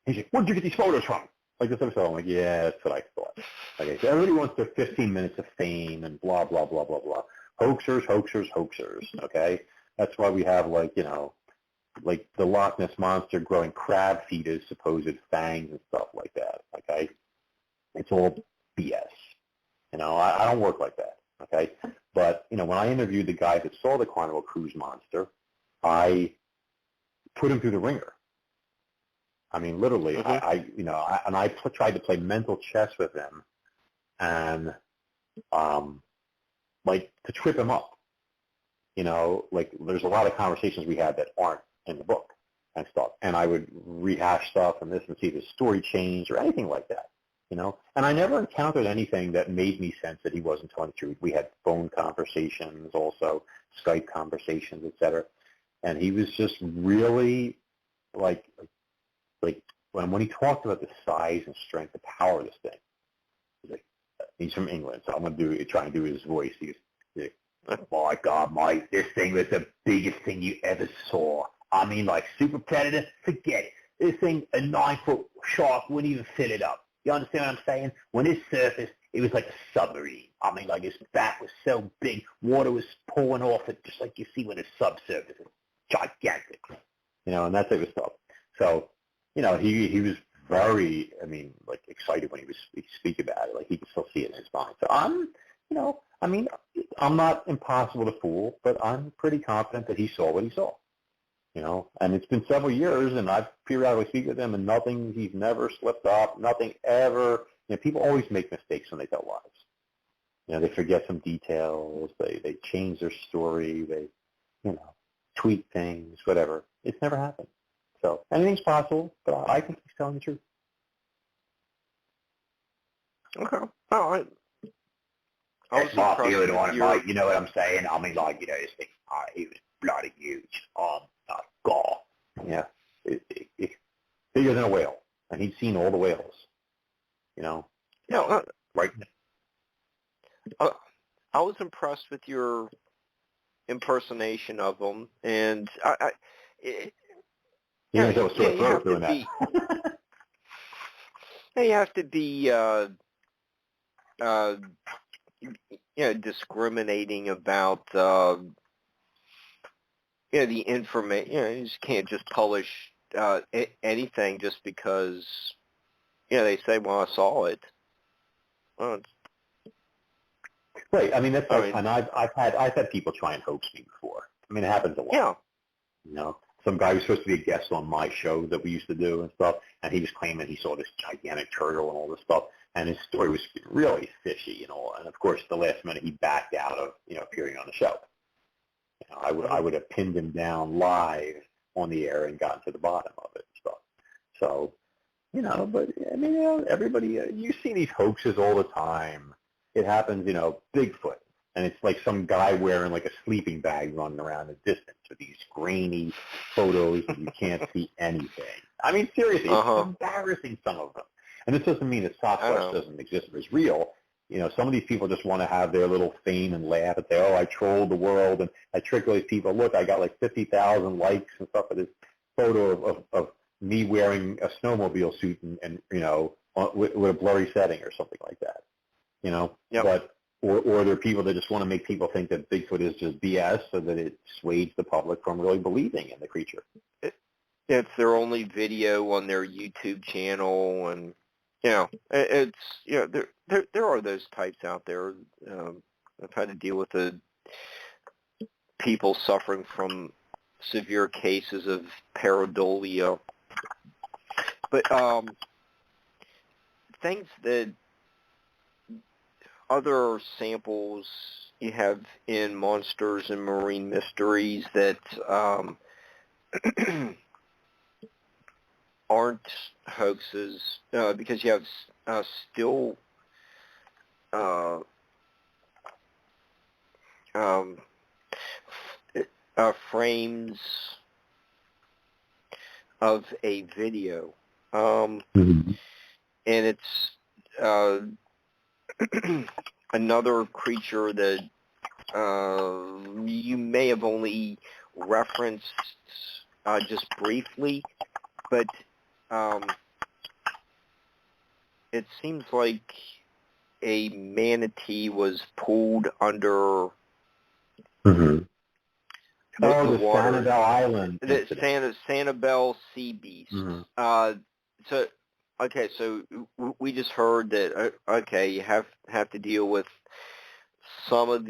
He's like, where'd you get these photos from? Like this episode. I'm like, yeah, that's what I thought. Okay, so everybody wants their 15 minutes of fame and blah, blah, blah, blah, blah. Hoaxers, hoaxers, hoaxers, okay? That's why we have, like the Loch Ness Monster growing crab feet as supposed fangs and stuff like that, okay? It's all BS. I don't work like that, okay? But, when I interviewed the guy that saw the Carnival Cruise Monster, I put him through the ringer. I mean, literally, I tried to play mental chess with him and, to trip him up. There's a lot of conversations we had that aren't in the book and stuff. And I would rehash stuff and listen to see if the story changed or anything like that, you know. And I never encountered anything that made me sense that he wasn't telling the truth. We had phone conversations, also Skype conversations, etc. And he was just really like when he talked about the size and strength, the power of this thing. He's from England, so I'm going to try and do his voice. He's like, oh my God, Mike, this thing was the biggest thing you ever saw. I mean, like super predator, forget it. This thing, a 9-foot shark wouldn't even fill it up. You understand what I'm saying? When it surfaced, it was like a submarine. I mean, like its back was so big, water was pouring off it, just like you see when it's subsurfaces. Gigantic, you know, and that type of stuff. So, you know, he was very, I mean, like excited when he speak about it. Like he could still see it in his mind. So I'm, you know, I mean, I'm not impossible to fool, but I'm pretty confident that he saw what he saw. You know, and it's been several years, and I've periodically speak with him, and nothing, he's never slipped up, nothing ever. You know, people always make mistakes when they tell lies. You know, they forget some details, they change their story, they, you know, tweak things, whatever. It's never happened. So anything's possible, but I think he's telling the truth. Okay. All right. That's my feeling on it, Mike. You know what I'm saying? I mean, like, you know, this thing, he was bloody huge. God. Yeah. Bigger than a whale. And he'd seen all the whales. You know? Yeah. Right. I was impressed with your impersonation of him, and you have to be. You have to be, you know, discriminating about, you know, the information. You know, you just can't just publish anything just because, you know, they say, "Well, I saw it." Well, right. I mean, that's like, and I've had people try and hoax me before. I mean, it happens a lot. Yeah. You know, some guy was supposed to be a guest on my show that we used to do and stuff, and he was claiming he saw this gigantic turtle and all this stuff, and his story was really fishy, you know. And of course, the last minute he backed out of, you know, appearing on the show. You know, I would have pinned him down live on the air and gotten to the bottom of it and stuff. So, you know, but I mean, you know, everybody, you see these hoaxes all the time. It happens, you know, Bigfoot. And it's like some guy wearing like a sleeping bag running around a distance with these grainy photos and you can't see anything. I mean, seriously, it's embarrassing, some of them. And this doesn't mean that Sasquatch doesn't exist or is real. You know, some of these people just want to have their little fame and laugh and say, oh, I trolled the world and I tricked all these people. Look, I got like 50,000 likes and stuff for this photo of me wearing a snowmobile suit and you know, with a blurry setting or something like that. You know, but or there are people that just want to make people think that Bigfoot is just BS so that it swayed the public from really believing in the creature. It's their only video on their YouTube channel, and you know, it's, you know, there are those types out there. I've had to deal with the people suffering from severe cases of pareidolia, but things that other samples you have in Monsters and Marine Mysteries that aren't hoaxes, because you have still frames of a video, and it's another creature that you may have only referenced just briefly, but it seems like a manatee was pulled under the water. Sanibel Island. The Sanibel sea beast. So we just heard that, okay, you have to deal with some of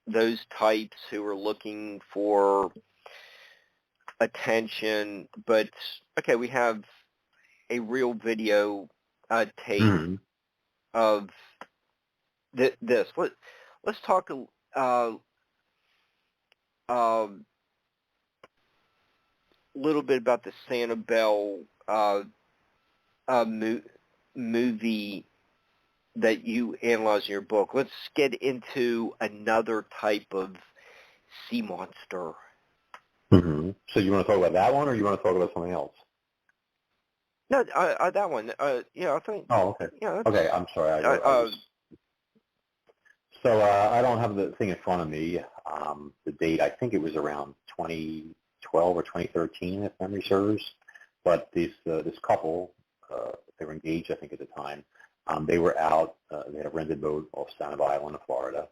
those types who are looking for attention, but okay, we have a real video tape of this. Let's talk little bit about the Sanibel movie that you analyze in your book. Let's get into another type of sea monster. Mm-hmm. So you want to talk about that one, or you want to talk about something else? No, that one. Yeah, I think. Oh, okay. Yeah. Okay, I'm sorry. So I don't have the thing in front of me. The date, I think it was around 2012 or 2013, if memory serves. But this couple, they were engaged, I think, at the time. They were out. They had a rented boat off Sanibel Island, Florida,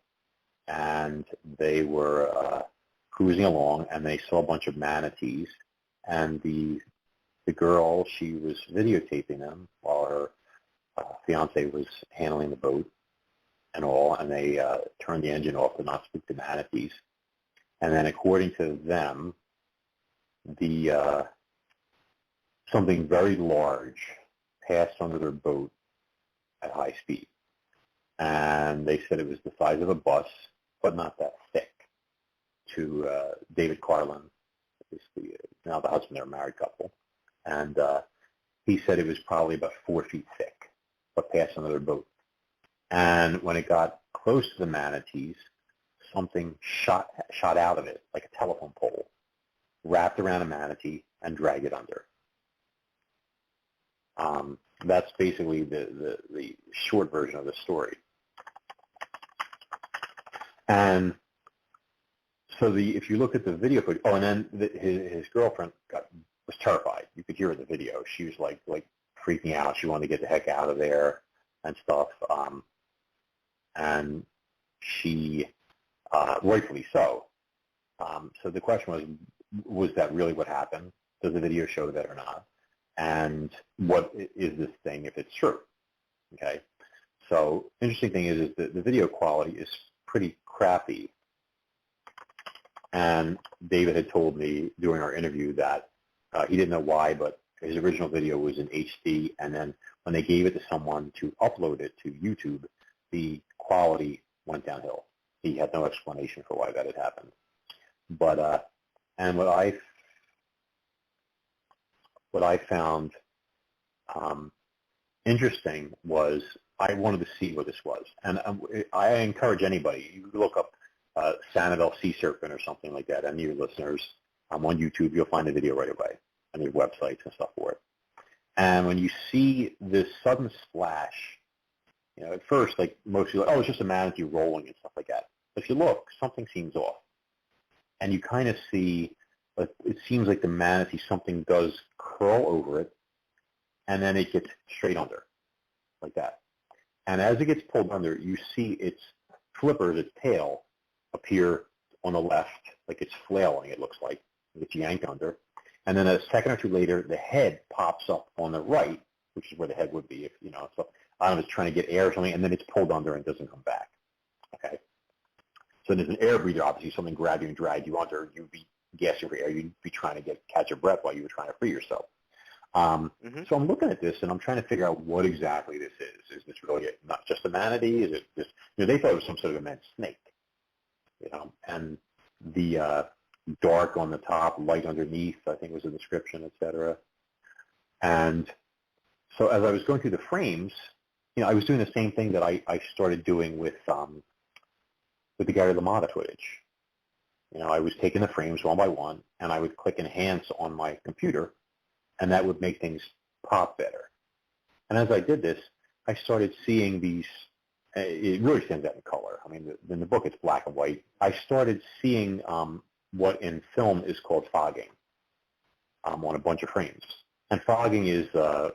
and they were cruising along, and they saw a bunch of manatees. And the girl, she was videotaping them while her fiance was handling the boat and all, and they turned the engine off to not speak to manatees. And then, according to them, something very large passed under their boat at high speed. And they said it was the size of a bus, but not that thick. To David Carlin, basically now the husband, they're a married couple, and he said it was probably about 4 feet thick, but passed under their boat. And when it got close to the manatees, something shot out of it like a telephone pole, wrapped around a manatee, and dragged it under. That's basically the short version of the story. And so if you look at the video footage, and then his girlfriend was terrified. You could hear in the video. She was like freaking out. She wanted to get the heck out of there and stuff. And she, rightfully so. So the question was that really what happened? Does the video show that or not? And what is this thing if it's true? Okay. So interesting thing is that the video quality is pretty crappy. And David had told me during our interview that he didn't know why, but his original video was in HD, and then when they gave it to someone to upload it to YouTube, the quality went downhill. He had no explanation for why that had happened. But and what I found interesting was I wanted to see what this was, and I encourage anybody, you look up Sanibel Sea Serpent or something like that, and your listeners on YouTube, you'll find the video right away on your websites and stuff for it. And when you see this sudden splash, at first, like most people, it's just a manatee rolling and stuff like that. But if you look, something seems off, and you kind of see, it seems like the manatee, something does curl over it, and then it gets straight under, like that. And as it gets pulled under, you see its flippers, its tail, appear on the left, like it's flailing, it looks like. It's yanked under. And then a second or two later, the head pops up on the right, which is where the head would be, so I don't know if it's trying to get air or something, and then it's pulled under and doesn't come back. Okay. So there's an air breather, obviously, something grabbed you and dragged you under, you'd be gasping for air, you'd be trying to catch your breath while you were trying to free yourself. So I'm looking at this, and I'm trying to figure out what exactly this is. Is this really not just a manatee? Is it just, they thought it was some sort of immense snake. And the dark on the top, light underneath, I think was the description, et cetera. And so as I was going through the frames, I was doing the same thing that I started doing with the Gary LaMotta footage. I was taking the frames one by one, and I would click enhance on my computer, and that would make things pop better. And as I did this, I started seeing these. It really stands out in color. I mean, in the book it's black and white. I started seeing what in film is called fogging on a bunch of frames. And fogging is the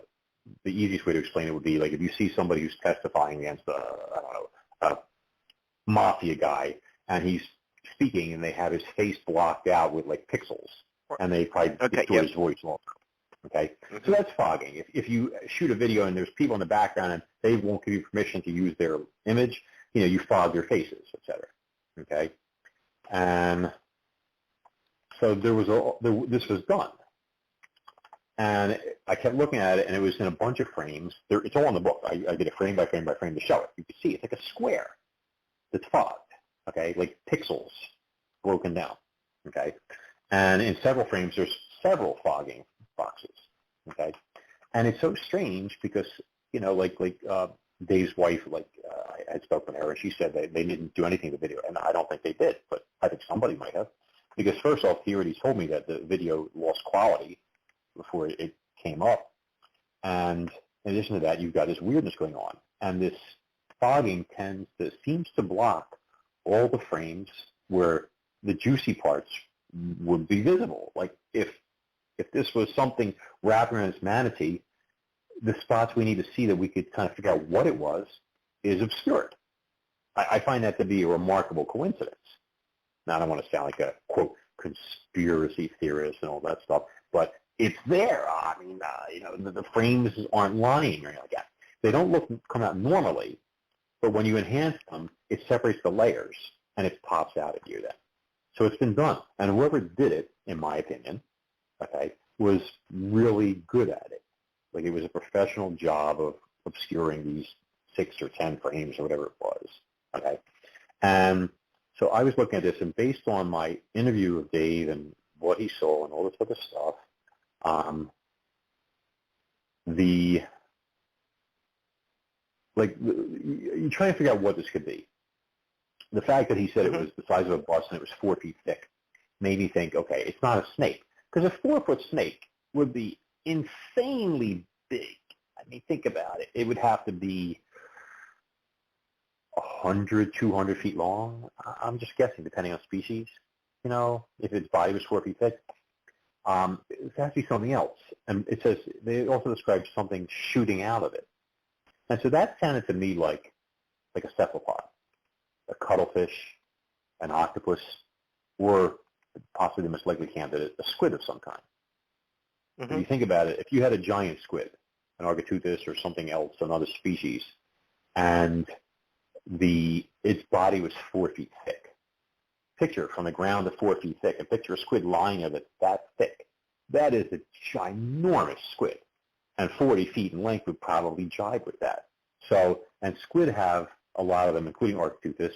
easiest way to explain it would be like if you see somebody who's testifying against a mafia guy, and he's speaking, and they have his face blocked out with like pixels, and they probably distort his voice longer. Okay, so that's fogging. If you shoot a video and there's people in the background and they won't give you permission to use their image, you fog their faces, etc. Okay, and so this was done, and I kept looking at it, and it was in a bunch of frames. It's all in the book. I did a frame by frame by frame to show it. You can see it's like a square that's fogged. Okay, like pixels broken down. Okay. And in several frames, there's several fogging boxes. Okay, and it's so strange because like Dave's wife, I had spoken to her, and she said they didn't do anything to the video, and I don't think they did, but I think somebody might have, because first off, he already told me that the video lost quality before it came up, and in addition to that, you've got this weirdness going on, and this fogging seems to block all the frames where the juicy parts would be visible. Like if this was something wrapped around this manatee, the spots we need to see that we could kind of figure out what it was is obscured. I find that to be a remarkable coincidence. Now, I don't want to sound like a, quote, conspiracy theorist and all that stuff, but it's there. I mean, the frames aren't lying or anything like that. They don't come out normally, but when you enhance them, it separates the layers, and it pops out at you then. So it's been done. And whoever did it, in my opinion, okay, was really good at it. Like, it was a professional job of obscuring these 6 or 10 frames or whatever it was, okay? And so I was looking at this, and based on my interview with Dave and what he saw and all this other stuff, you try to figure out what this could be. The fact that he said it was the size of a bus and it was 4 feet thick made me think, okay, it's not a snake. Because a 4-foot snake would be insanely big. I mean, think about it. It would have to be 100, 200 feet long. I'm just guessing, depending on species. If its body was 4 feet thick, it has to be something else. And it says they also describe something shooting out of it. And so that sounded to me like a cephalopod, a cuttlefish, an octopus, or possibly the most likely candidate, a squid of some kind. If you think about it, if you had a giant squid, an architeuthis or something else, another species, and its body was 4 feet thick, picture from the ground to 4 feet thick, and picture a squid lying of it that thick. That is a ginormous squid, and 40 feet in length would probably jibe with that. So, and squid have, a lot of them, including architeuthis,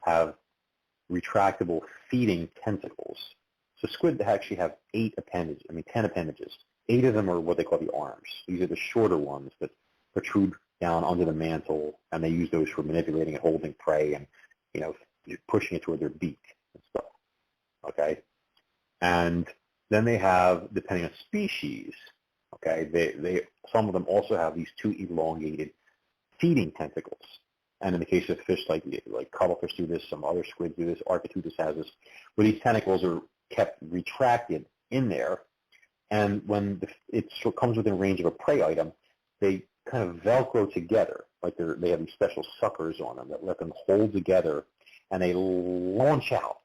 have retractable feeding tentacles. So squid actually have 10 appendages. 8 of them are what they call the arms. These are the shorter ones that protrude down under the mantle, and they use those for manipulating and holding prey and, pushing it toward their beak and stuff. Okay? And then they have, depending on species, okay, some of them also have these 2 elongated feeding tentacles. And in the case of fish like cuttlefish do this, some other squids do this, architeuthis has this, where these tentacles are kept retracted in there, and when it comes within range of a prey item, they kind of Velcro together, like they have these special suckers on them that let them hold together, and they launch out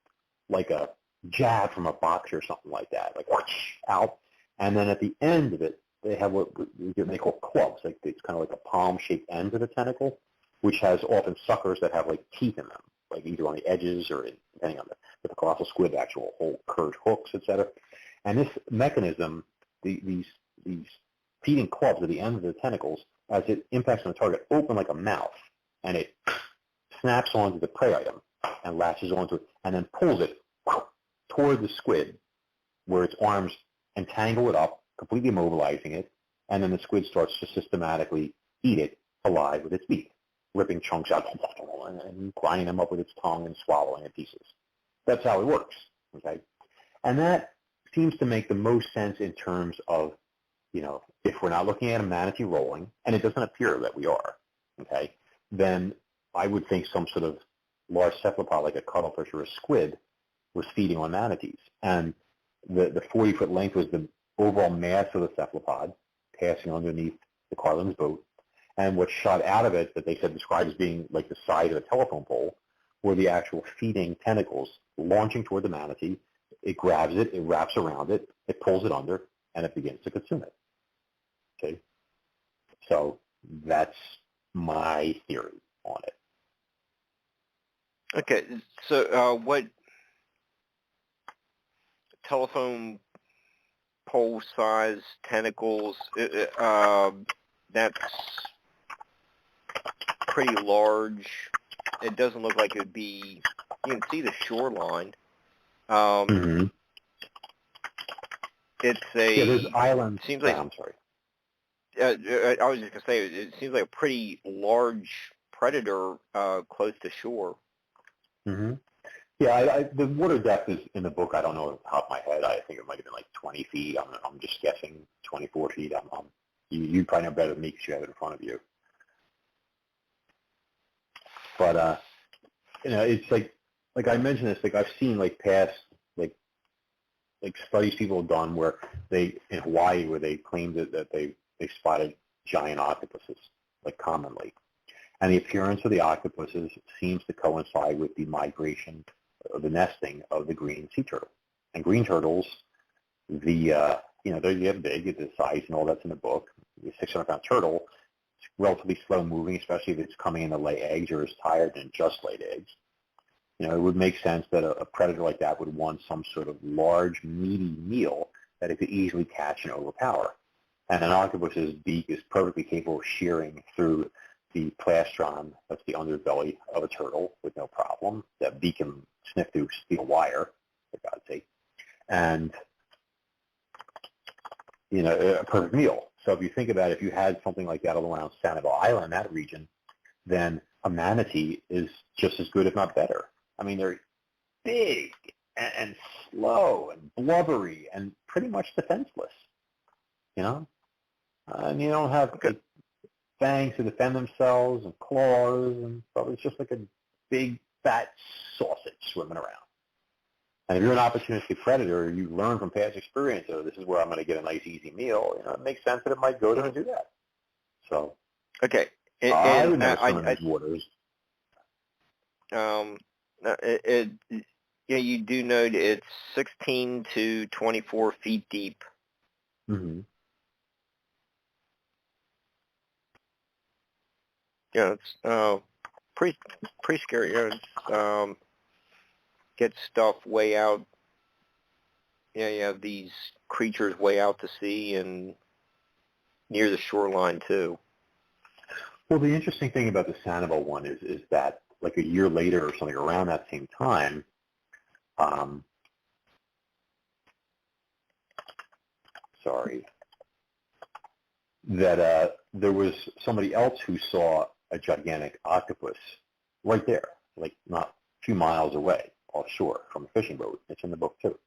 like a jab from a boxer or something like that, like whoosh, out, and then at the end of it, they have what they call clubs, like it's kind of like a palm-shaped end to the tentacle, which has often suckers that have like teeth in them, like either on the edges or depending on the colossal squid, actual whole curved hooks, etc. And this mechanism, these feeding clubs at the end of the tentacles, as it impacts on the target, open like a mouth, and it snaps onto the prey item and latches onto it, and then pulls it toward the squid, where its arms entangle it up, completely immobilizing it, and then the squid starts to systematically eat it alive with its beak, ripping chunks out and grinding them up with its tongue and swallowing it pieces. That's how it works, okay? And that seems to make the most sense in terms of, if we're not looking at a manatee rolling, and it doesn't appear that we are, okay, then I would think some sort of large cephalopod like a cuttlefish or a squid was feeding on manatees. And the 40-foot length was the overall mass of the cephalopod passing underneath the Carlin's boat. And what shot out of it that they said described as being like the side of a telephone pole were the actual feeding tentacles launching toward the manatee. It grabs it, it wraps around it, it pulls it under, and it begins to consume it. Okay? So that's my theory on it. Okay, so what telephone pole size tentacles, that's pretty large. It doesn't look like it would be, you can see the shoreline. it's there's islands. Seems like I'm sorry. I was just gonna say it seems like a pretty large predator close to shore. Mm-hmm. Yeah, the water depth is in the book. I don't know off the top of my head. I think it might have been like 20 feet. I'm just guessing 24 feet. You probably know better than me because you have it in front of you. But it's like I mentioned this. Like I've seen like past like studies people have done where they in Hawaii where they claimed that they spotted giant octopuses like commonly, and the appearance of the octopuses seems to coincide with the migration or the nesting of the green sea turtle. And green turtles, they're big, the size and all that's in the book. The 600-pound turtle, it's relatively slow moving, especially if it's coming in to lay eggs or is tired and just laid eggs. It would make sense that a predator like that would want some sort of large, meaty meal that it could easily catch and overpower. And an octopus's beak is perfectly capable of shearing through the plastron, that's the underbelly of a turtle, with no problem. That beak can sniff through steel wire, for God's sake. And, a perfect meal. So if you think about it, if you had something like that all around Sanibel Island, that region, then a manatee is just as good, if not better. I mean, they're big and slow and blubbery and pretty much defenseless, and you don't have fangs to defend themselves and claws and stuff. It's just like a big, fat sausage swimming around. And if you're an opportunistic predator, you learn from past experience, this is where I'm going to get a nice, easy meal. It makes sense that it might go there and do that. So, okay. I would never swim in these waters. You do note it's 16 to 24 feet deep. Mm-hmm. Yeah, it's pretty scary. Get stuff way out. Yeah, you have these creatures way out to sea and near the shoreline too. Well, the interesting thing about the Sanibel one is that like a year later or something around that same time, that there was somebody else who saw a gigantic octopus right there, like not a few miles away offshore from a fishing boat. It's in the book too.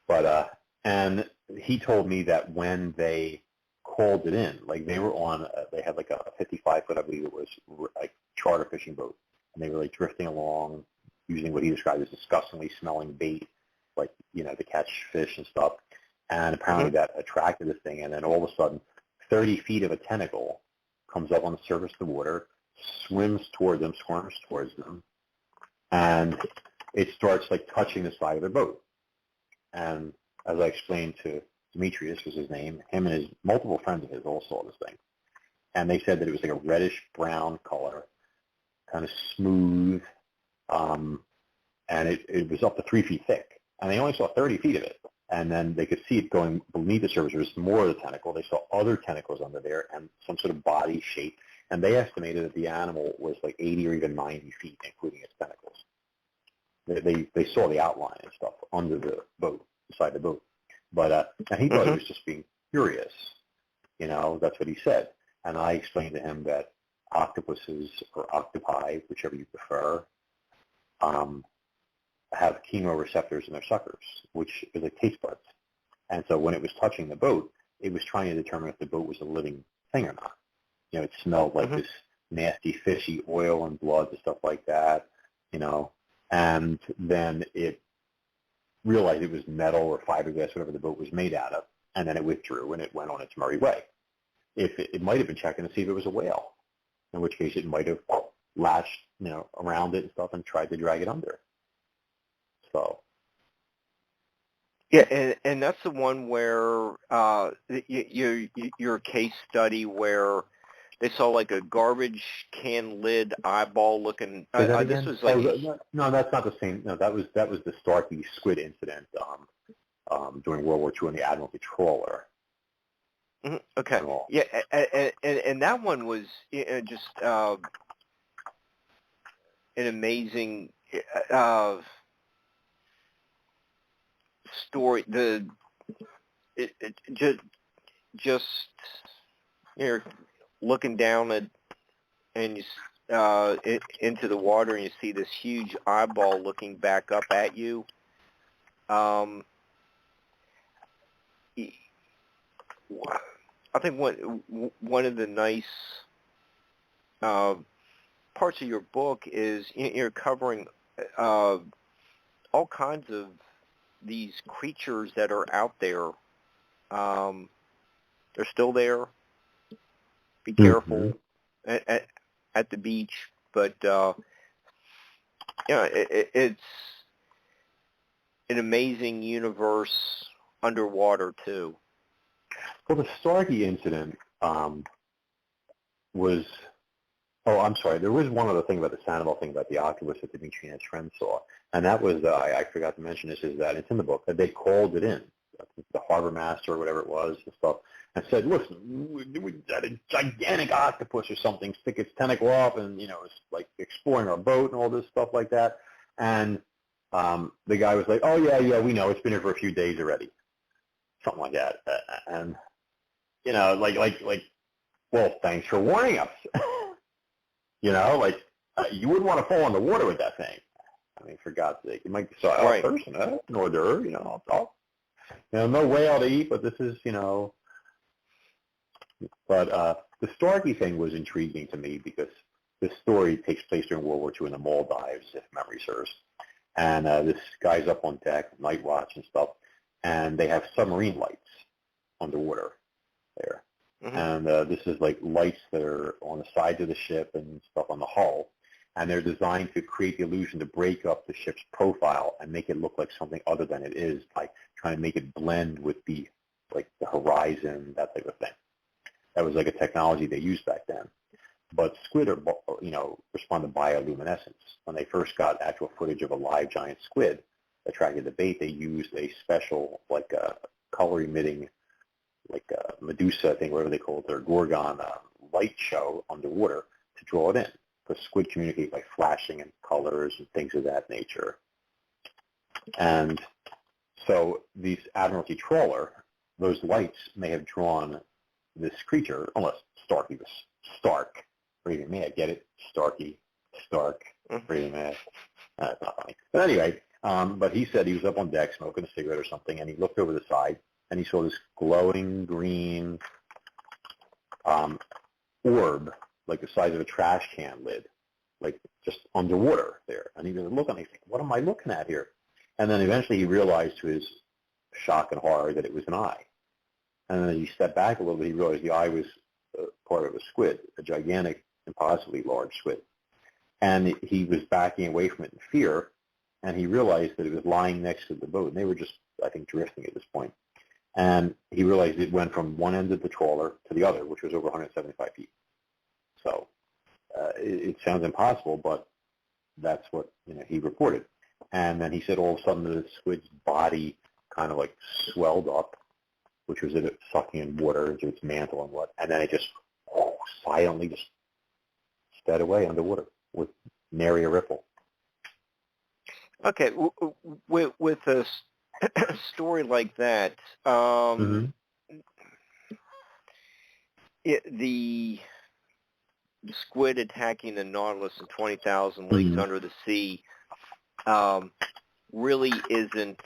But and he told me that when they called it in, like they were on, they had like a 55-foot, I believe it was, like charter fishing boat, and they were like drifting along using what he described as disgustingly smelling bait, like to catch fish and stuff. And apparently that attracted this thing, and then all of a sudden, 30 feet of a tentacle comes up on the surface of the water, swims towards them, squirms towards them, and it starts like touching the side of the boat. And as I explained to Demetrius, was his name, him and his multiple friends of his all saw this thing. And they said that it was like a reddish-brown color, kind of smooth, and it was up to 3 feet thick. And they only saw 30 feet of it. And then they could see it going beneath the surface. There was more of the tentacle. They saw other tentacles under there and some sort of body shape. And they estimated that the animal was like 80 or even 90 feet, including its tentacles. They saw the outline and stuff under the boat, inside the boat. But and he thought he was just being curious. That's what he said. And I explained to him that octopuses or octopi, whichever you prefer, have chemoreceptors in their suckers, which is like taste buds. And so when it was touching the boat, it was trying to determine if the boat was a living thing or not. It smelled like this nasty, fishy oil and blood and stuff like that, And then it realized it was metal or fiberglass, whatever the boat was made out of, and then it withdrew and it went on its merry way. If it might have been checking to see if it was a whale, in which case it might have latched, around it and stuff and tried to drag it under. So. Yeah, and that's the one where your case study where they saw like a garbage can lid eyeball looking. This was like no, that's not the same. No, that was the Starkey squid incident during World War II on the Admiralty trawler. Okay. Yeah, and that one was just an amazing. story, just you're looking down at and you into the water, and you see this huge eyeball looking back up at you. I think one of the nice parts of your book is you're covering all kinds of these creatures that are out there. They're still there. Be careful at the beach, but it's an amazing universe underwater too. Well, the Starkey incident was. Oh, I'm sorry. There was one other thing about the Sandoval thing about the octopus that Dimitri and his friends saw, and that was I forgot to mention this, is that it's in the book that they called it in, the harbor master or whatever it was and stuff, and said, "Listen, we had a gigantic octopus or something stick its tentacle up, and it's like exploring our boat and all this stuff like that." And the guy was like, "Oh yeah, we know. It's been here for a few days already," something like that, and like, well, thanks for warning us. You wouldn't want to fall in the water with that thing. I mean, for God's sake, you might say, "Oh, person, an hors d'oeuvre, no whale to eat," but this is, But the Starkey thing was intriguing to me because this story takes place during World War II in the Maldives, if memory serves. And this guy's up on deck, night watch and stuff, and they have submarine lights underwater there. Mm-hmm. And this is like lights that are on the sides of the ship and stuff on the hull. And they're designed to create the illusion to break up the ship's profile and make it look like something other than it is by trying to make it blend with the horizon, that type of thing. That was like a technology they used back then. But squid are, respond to bioluminescence. When they first got actual footage of a live giant squid attracted the bait, they used a special, color emitting, Medusa thing, whatever they call it, their Gorgon light show underwater to draw it in. Because squid communicate by flashing and colors and things of that nature. And so these Admiralty trawler, those lights may have drawn this creature, unless Starkey was Stark, breathing mad. Get it? Starkey, Stark, breathing mad. That's not funny. But anyway, but he said he was up on deck smoking a cigarette or something, and he looked over the side, and he saw this glowing green orb, like the size of a trash can lid, like just underwater there. And he was looking, he's like, "What am I looking at here?" And then eventually he realized, to his shock and horror, that it was an eye. And then he stepped back a little bit. He realized the eye was part of a squid, a gigantic, impossibly large squid. And he was backing away from it in fear, and he realized that it was lying next to the boat. And they were just, I think, drifting at this point. And he realized it went from one end of the trawler to the other, which was over 175 feet. So it sounds impossible, but that's what he reported. And then he said all of a sudden the squid's body kind of swelled up, which was it sucking in water into its mantle and what, and then it just silently just sped away underwater with nary a ripple. Okay, with a story like that, the squid attacking the Nautilus in 20,000 Leagues Under the Sea really isn't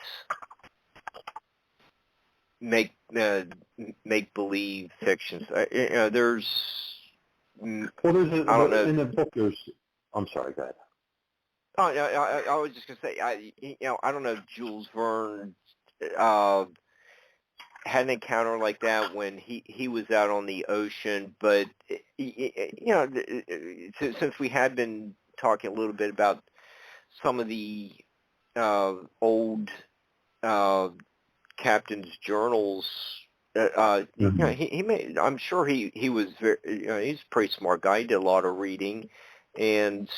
make believe fiction. There's in the book. I'm sorry, go ahead. Oh, I was just gonna say, I don't know if Jules Verne had an encounter like that when he was out on the ocean, but since we had been talking a little bit about some of the old captain's journals, he may, I'm sure he was very, he's a pretty smart guy. He did a lot of reading, and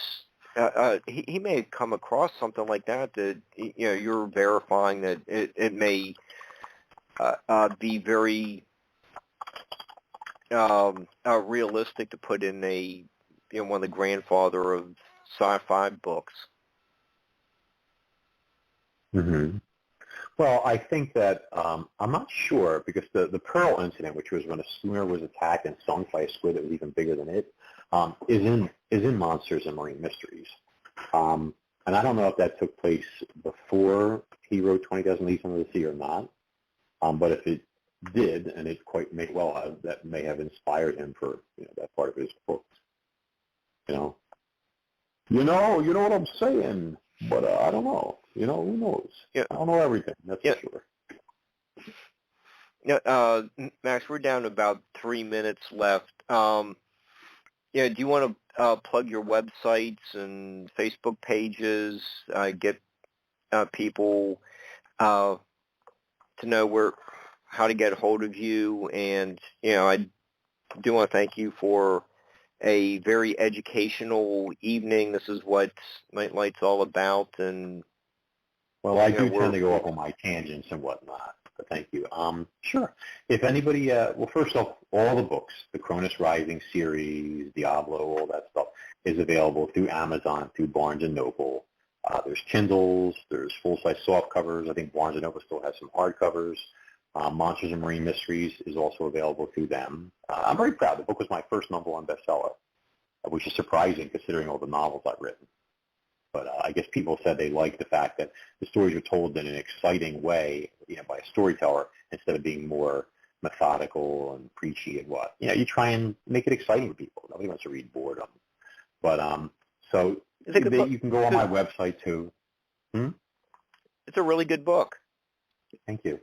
he may have come across something like that you're verifying that it may be very realistic to put in one of the grandfather of sci-fi books. Mm-hmm. Well, I think that I'm not sure because the Pearl incident, which was when a schooner was attacked and sunk by a squid that was even bigger than it, is in Monsters and Marine Mysteries. And I don't know if that took place before he wrote 20,000 Leagues Under the Sea or not. But if it did, and it quite may well have, that may have inspired him for that part of his book. You know what I'm saying, but I don't know. Who knows? Yeah. I don't know everything. That's for sure. Yeah, Max, we're down to about 3 minutes left. Do you want to plug your websites and Facebook pages? Get people to know how to get a hold of you, and I do want to thank you for a very educational evening. This is what Nightlight's all about, and well, I do tend to go off on my tangents and whatnot. But thank you. Sure. If anybody, well, first off, all the books, the Cronus Rising series, Diablo, all that stuff is available through Amazon, through Barnes and Noble. There's Kindles, there's full-size soft covers. I think Barnes and Noble still has some hardcovers. Monsters and Marine Mysteries is also available through them. I'm very proud. The book was my first number one bestseller, which is surprising considering all the novels I've written. But I guess people said they liked the fact that the stories are told in an exciting way, by a storyteller instead of being more methodical and preachy and what. You try and make it exciting for people. Nobody wants to read boredom. But so you can go on my website too. It's a really good book. Thank you.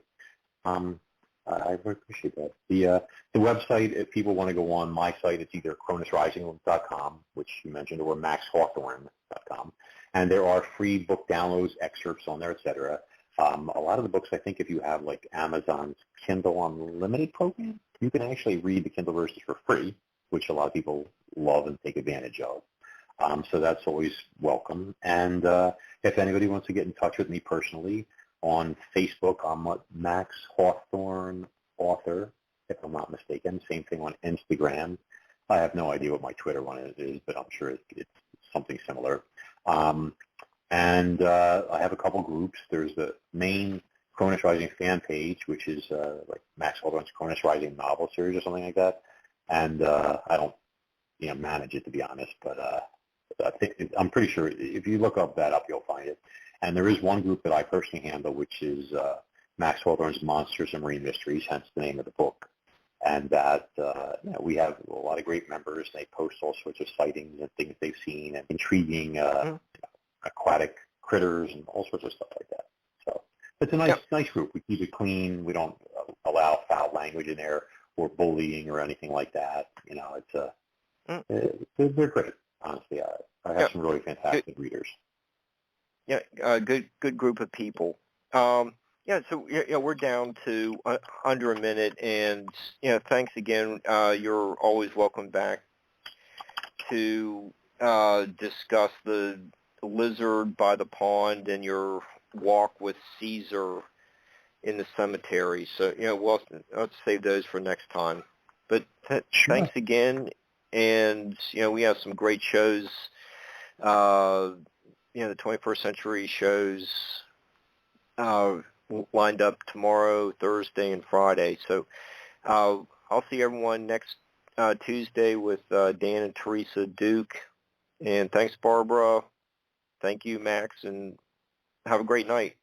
I really appreciate that. The website, if people want to go on my site, it's either cronusrising.com, which you mentioned, or maxhawthorne.com. And there are free book downloads, excerpts on there, etc. A lot of the books, I think if you have like Amazon's Kindle Unlimited program, you can actually read the Kindle versions for free, which a lot of people love and take advantage of. So that's always welcome. And if anybody wants to get in touch with me personally, on Facebook, I'm Max Hawthorne Author, if I'm not mistaken. Same thing on Instagram. I have no idea what my Twitter one is, but I'm sure it's something similar. And I have a couple groups. There's the main Cronus Rising fan page, which is like Max Hawthorne's Cronus Rising novel series or something like that. And I don't, manage it, to be honest, but I'm pretty sure if you look that up, you'll find it. And there is one group that I personally handle, which is Max Hawthorne's Monsters and Marine Mysteries, hence the name of the book. And that we have a lot of great members. They post all sorts of sightings and things they've seen and intriguing aquatic critters and all sorts of stuff like that. So it's a nice group. We keep it clean. We don't allow foul language in there or bullying or anything like that. They're great. Honestly, I have some really fantastic readers. Yeah, good group of people. So we're down to under a minute, and thanks again. You're always welcome back to discuss the lizard by the pond and your walk with Caesar in the cemetery. So let's save those for next time. But thanks again, and we have some great shows. The 21st Century shows lined up tomorrow, Thursday, and Friday. So I'll see everyone next Tuesday with Dan and Teresa Duke. And thanks, Barbara. Thank you, Max, and have a great night.